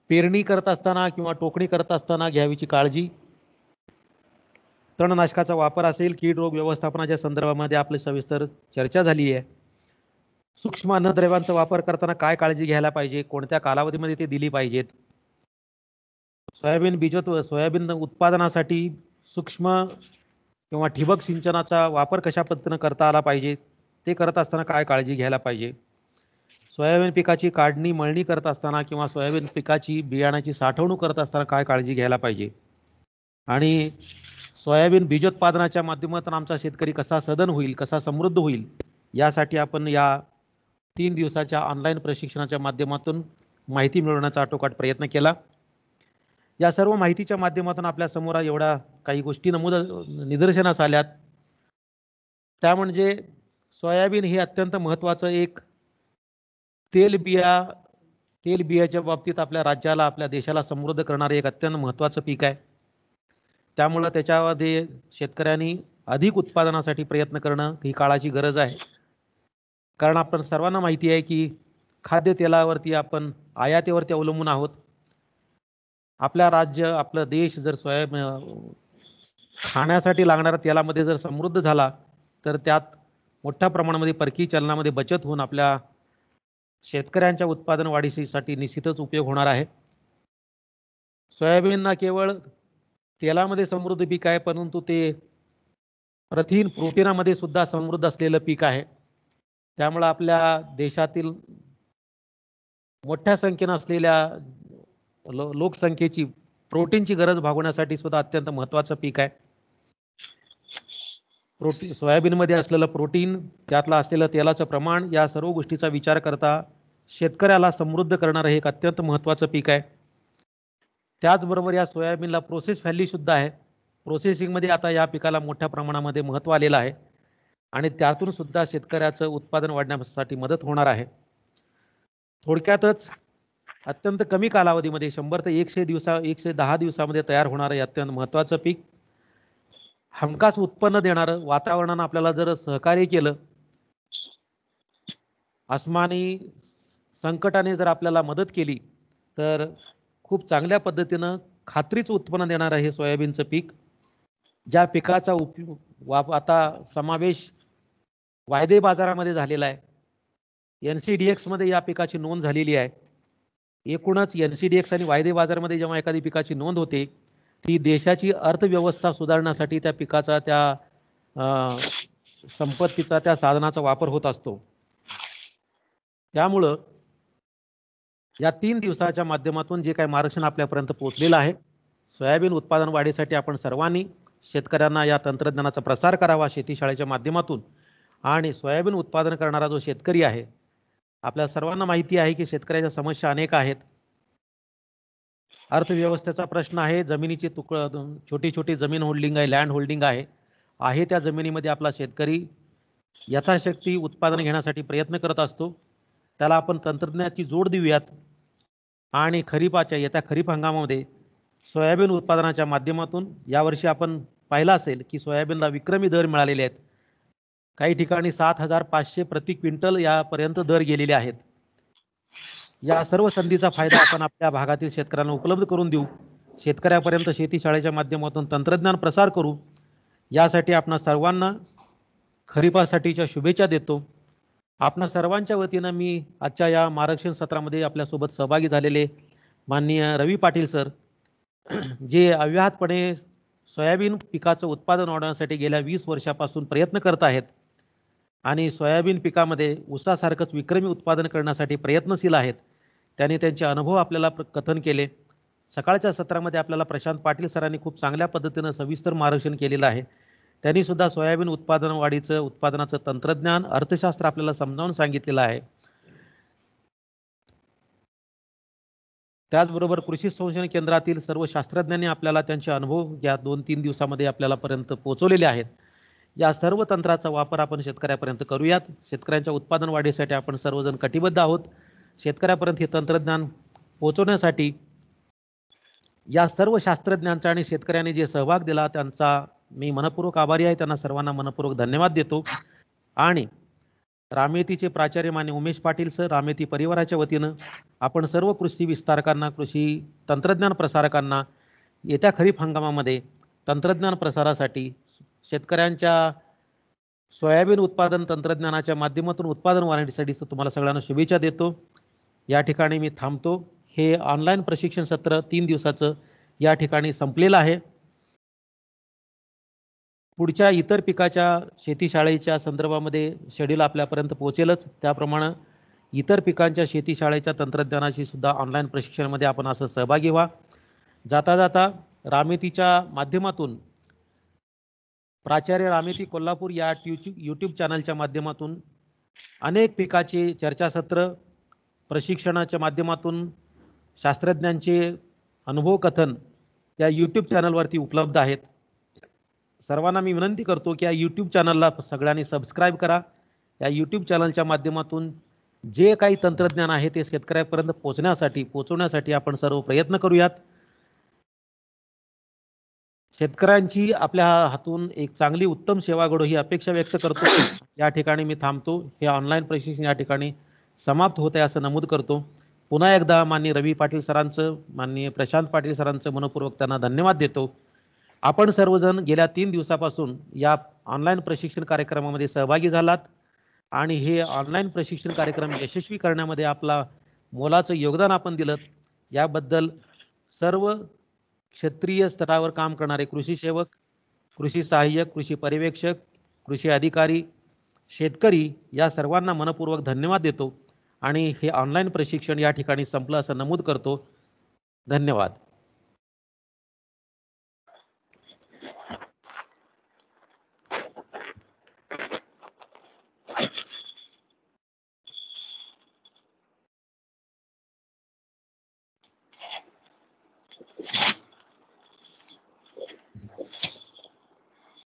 Speaker 3: पेरणी करत असताना किंवा टोकणी करत असताना घ्यावीची काळजी, तणनाशकाचा वापर असेल, कीड रोग व्यवस्थापनाच्या संदर्भामध्ये आपली सविस्तर चर्चा झाली आहे. सूक्ष्म अन्नद्रव्यांचा वापर करताना काय काळजी घ्यायला पाहिजे, कोणत्या कालावधीमध्ये ते दिली पाहिजेत, सोयाबीन उत्पादनासाठी सूक्ष्म किंवा ठिबक सिंचनाचा वापर कशा पद्धतीने करता आला पाहिजे, ते करत असताना काय काळजी घ्यायला पाहिजे, सोयाबीन पिकाची काढणी मळणी करत असताना किंवा सोयाबीन पिकाची बियाणाची साठवणूक करत असताना काय काळजी घ्यायला पाहिजे, आणि सोयाबीन बीजोत्पादनाच्या माध्यमातून आमचा शेतकरी कसा सधन होईल, कसा समृद्ध होईल, यासाठी आपण या 3 दिवसाच्या ऑनलाईन प्रशिक्षणाच्या माध्यमातून माहिती मिळवण्याचा आटोकाट प्रयत्न केला. या सर्व माहितीच्या माध्यमातून आपल्या समोर एवढ्या काही गोष्टी निदर्शनास आल्यात. त्या म्हणजे सोयाबीन हे अत्यंत महत्त्वाचं एक तेलबियाच्या बाबतीत आपल्या राज्याला, आपल्या देशाला समृद्ध करणारे एक अत्यंत महत्त्वाचं पीक आहे. त्यामुळं त्याच्यामध्ये शेतकऱ्यांनी अधिक उत्पादनासाठी प्रयत्न करणं ही काळाची गरज आहे. कारण आपण सर्वांना माहिती आहे की खाद्यतेलावरती आपण आयातीवरती अवलंबून आहोत. आपल्या राज्य, आपला देश जर खाण्यासाठी लागणाऱ्या तेलामध्ये जर समृद्ध झाला तर त्यात मोठ्या प्रमाणामध्ये परकीय चलनामध्ये बचत होऊन आपल्या शेतकऱ्यांच्या उत्पादन वाढीसाठी निश्चितच उपयोग होणार आहे. सोयाबीन ना केवळ तेलामध्ये समृद्ध पीक आहे, परंतु ते प्रोटीनामध्ये सुद्धा समृद्ध असलेलं पीक आहे. त्यामुळे आपल्या देशातील मोठ्या संख्येने असलेल्या लोकसंख्येची प्रोटीनची गरज भागवण्यासाठी सुद्धा अत्यंत महत्त्वाचं पीक आहे. सोयाबीनमध्ये असलेलं प्रोटीन, त्यातला असलेलं तेलाचं प्रमाण, या सर्व गोष्टीचा विचार करता शेतकऱ्याला समृद्ध करणारं हे एक अत्यंत महत्त्वाचं पीक आहे. त्याचबरोबर या सोयाबीनला प्रोसेस व्हॅल्यू सुद्धा आहे. प्रोसेसिंगमध्ये आता या पिकाला मोठ्या प्रमाणामध्ये महत्त्व आलेलं आहे आणि त्यातून सुद्धा शेतकऱ्याचं उत्पादन वाढण्यासाठी मदत होणार आहे. थोडक्यातच अत्यंत कमी कालावधीमध्ये 100 ते 110 दिवसामध्ये तयार होणारं हे अत्यंत महत्त्वाचं पीक, हमखास उत्पन्न देणारं, वातावरणानं आपल्याला जर सहकार्य केलं, आसमानी संकटाने जर आपल्याला मदत केली तर खूप चांगल्या पद्धतीनं खात्रीचं उत्पन्न देणारं हे सोयाबीनचं पीक, ज्या पिकाचा आता समावेश वायदे बाजारामध्ये झालेला आहे. NCDX मध्ये या पिकाची नोंद झालेली आहे. एकूणच NCDX आणि वायदे बाजारामध्ये जेव्हा एखादी पिकाची नोंद होते, ती देशाची अर्थव्यवस्था सुधारण्यासाठी त्या पिकाचा, त्या संपत्तीचा, त्या साधनाचा वापर होत असतो. त्यामुळं या 3 दिवसाच्या माध्यमातून जे काही मार्गदर्शन आपल्यापर्यंत पोहोचलेलं आहे, सोयाबीन उत्पादन वाढीसाठी आपण सर्वांनी शेतकऱ्यांना या तंत्रज्ञानाचा प्रसार करावा शेतीशाळेच्या माध्यमातून. आणि सोयाबीन उत्पादन करणारा जो शेतकरी आहे, आपल्या सर्वांना माहिती आहे की शेतकऱ्याच्या समस्या अनेक आहेत. अर्थव्यवस्थेचा प्रश्न आहे, जमिनीची छोटी छोटी जमीन होल्डिंग आहे, लँड होल्डिंग आहे त्या जमिनीमध्ये आपला शेतकरी यथाशक्ती उत्पादन घेण्यासाठी प्रयत्न करत असतो. त्याला आपण तंत्रज्ञानाची जोड देऊयात आणि येत्या खरीप हंगामामध्ये सोयाबीन उत्पादनाच्या माध्यमातून यावर्षी आपण पाहिलं असेल की सोयाबीनला विक्रमी दर मिळालेले आहेत. काही ठिकाणी 7,500 प्रति क्विंटल यापर्यंत दर गेलेले आहेत. या सर्व संधीचा फायदा आपण आपल्या भागातील शेतकऱ्यांना उपलब्ध करून देऊ. शेतकऱ्यापर्यंत शेतीशाळेच्या माध्यमातून तंत्रज्ञान प्रसार करू. यासाठी आपण सर्वांना खरीपासाठीच्या शुभेच्छा देतो. आपणा सर्वांच्या वतीनं मी आजच्या या मार्गदर्शन सत्रामध्ये आपल्यासोबत सहभागी झालेले माननीय रवी पाटील सर, जे अव्याहतपणे सोयाबीन पिकाचं उत्पादन वाढवण्यासाठी गेल्या 20 वर्षापासून प्रयत्न करत आहेत आणि सोयाबीन पिकामध्ये ऊसासारखंच विक्रमी उत्पादन करण्यासाठी प्रयत्नशील आहेत, त्यांनी त्यांचे अनुभव आपल्याला कथन केले. सकाळच्या सत्रामध्ये आपल्याला प्रशांत पाटील सरांनी खूप चांगल्या पद्धतीनं सविस्तर मार्गदर्शन केलेलं आहे. त्यांनी सुद्धा सोयाबीन उत्पादन वाढीचं, उत्पादनाचं तंत्रज्ञान, अर्थशास्त्र आपल्याला समजावून सांगितलेलं आहे. त्याचबरोबर कृषी संशोधन केंद्रातील सर्व शास्त्रज्ञांनी आपल्याला त्यांचे अनुभव या 2-3 दिवसामध्ये आपल्याला पर्यंत पोहोचवलेले आहेत. या सर्व तंत्राचा वापर आपण शेतकऱ्यापर्यंत करूयात. शेतकऱ्यांच्या उत्पादन वाढीसाठी आपण सर्वजण कटिबद्ध आहोत. शेतकऱ्यापर्यंत हे तंत्रज्ञान पोहोचवण्यासाठी या सर्व शास्त्रज्ञांचा आणि शेतकऱ्यांनी जे सहभाग दिला त्यांचा मी मनपूर्वक आभारी आहे. त्यांना सर्वांना मनपूर्वक धन्यवाद देतो. आणि रामेतीचे प्राचार्य मान्य उमेश पाटील सर, रामेती परिवाराच्या वतीनं आपण सर्व कृषी विस्तारकांना, कृषी तंत्रज्ञान प्रसारकांना येत्या खरीप हंगामामध्ये तंत्रज्ञान प्रसारासाठी शेतकऱ्यांच्या सोयाबीन उत्पादन तंत्रज्ञानाच्या माध्यमातून उत्पादन वाढीसाठी तुम्हाला सगळ्यांना शुभेच्छा देतो. या ठिकाणी मी थांबतो. हे ऑनलाईन प्रशिक्षण सत्र 3 दिवसाचं या ठिकाणी संपलेलं आहे. पुढच्या इतर पिकाच्या शेतीशाळेच्या संदर्भामध्ये शेड्यूल आपल्यापर्यंत पोहोचेलच. त्याप्रमाणे इतर पिकांच्या शेतीशाळेच्या तंत्रज्ञानाची सुद्धा ऑनलाईन प्रशिक्षणामध्ये आपण असं सहभागी व्हा. जाता जाता रामेतीच्या माध्यमातून प्राचार्य रामेती कोल्हापूर या यूट्यूब चॅनलच्या माध्यमातून अनेक पिकाचे चर्चासत्र, प्रशिक्षणाच्या माध्यमातून शास्त्रज्ञांचे अनुभव कथन या यूट्यूब चॅनलवरती उपलब्ध आहेत. सर्वांना मी विनंती करतो की या यूट्यूब चॅनलला सगळ्यांनी सबस्क्राईब करा. या यूट्यूब चॅनलच्या माध्यमातून जे काही तंत्रज्ञान आहे ते शेतकऱ्यापर्यंत पोहोचवण्यासाठी आपण सर्व प्रयत्न करूयात. शेतकऱ्यांची आपल्या हातून एक चांगली उत्तम सेवा घडो ही अपेक्षा व्यक्त करतो. या ठिकाणी मी थांबतो. हे ऑनलाईन प्रशिक्षण या ठिकाणी समाप्त होत आहे असं नमूद करतो. पुन्हा एकदा माननीय रवी पाटील सरांचं, माननीय प्रशांत पाटील सरांचं मनपूर्वक त्यांना धन्यवाद देतो. आपण सर्वजण गेल्या 3 दिवसापासून या ऑनलाईन प्रशिक्षण कार्यक्रमामध्ये सहभागी झालात आणि हे ऑनलाईन प्रशिक्षण कार्यक्रम यशस्वी करण्यामध्ये आपला मोलाचं योगदान आपण दिलं. याबद्दल सर्व क्षेत्रीय स्तरावर काम करणारे कृषी सेवक, कृषी सहाय्यक, कृषी पर्यवेक्षक, कृषी अधिकारी, शेतकरी या सर्वांना मनपूर्वक धन्यवाद देतो आणि हे ऑनलाईन प्रशिक्षण या ठिकाणी संपलं असं नमूद करतो. धन्यवाद.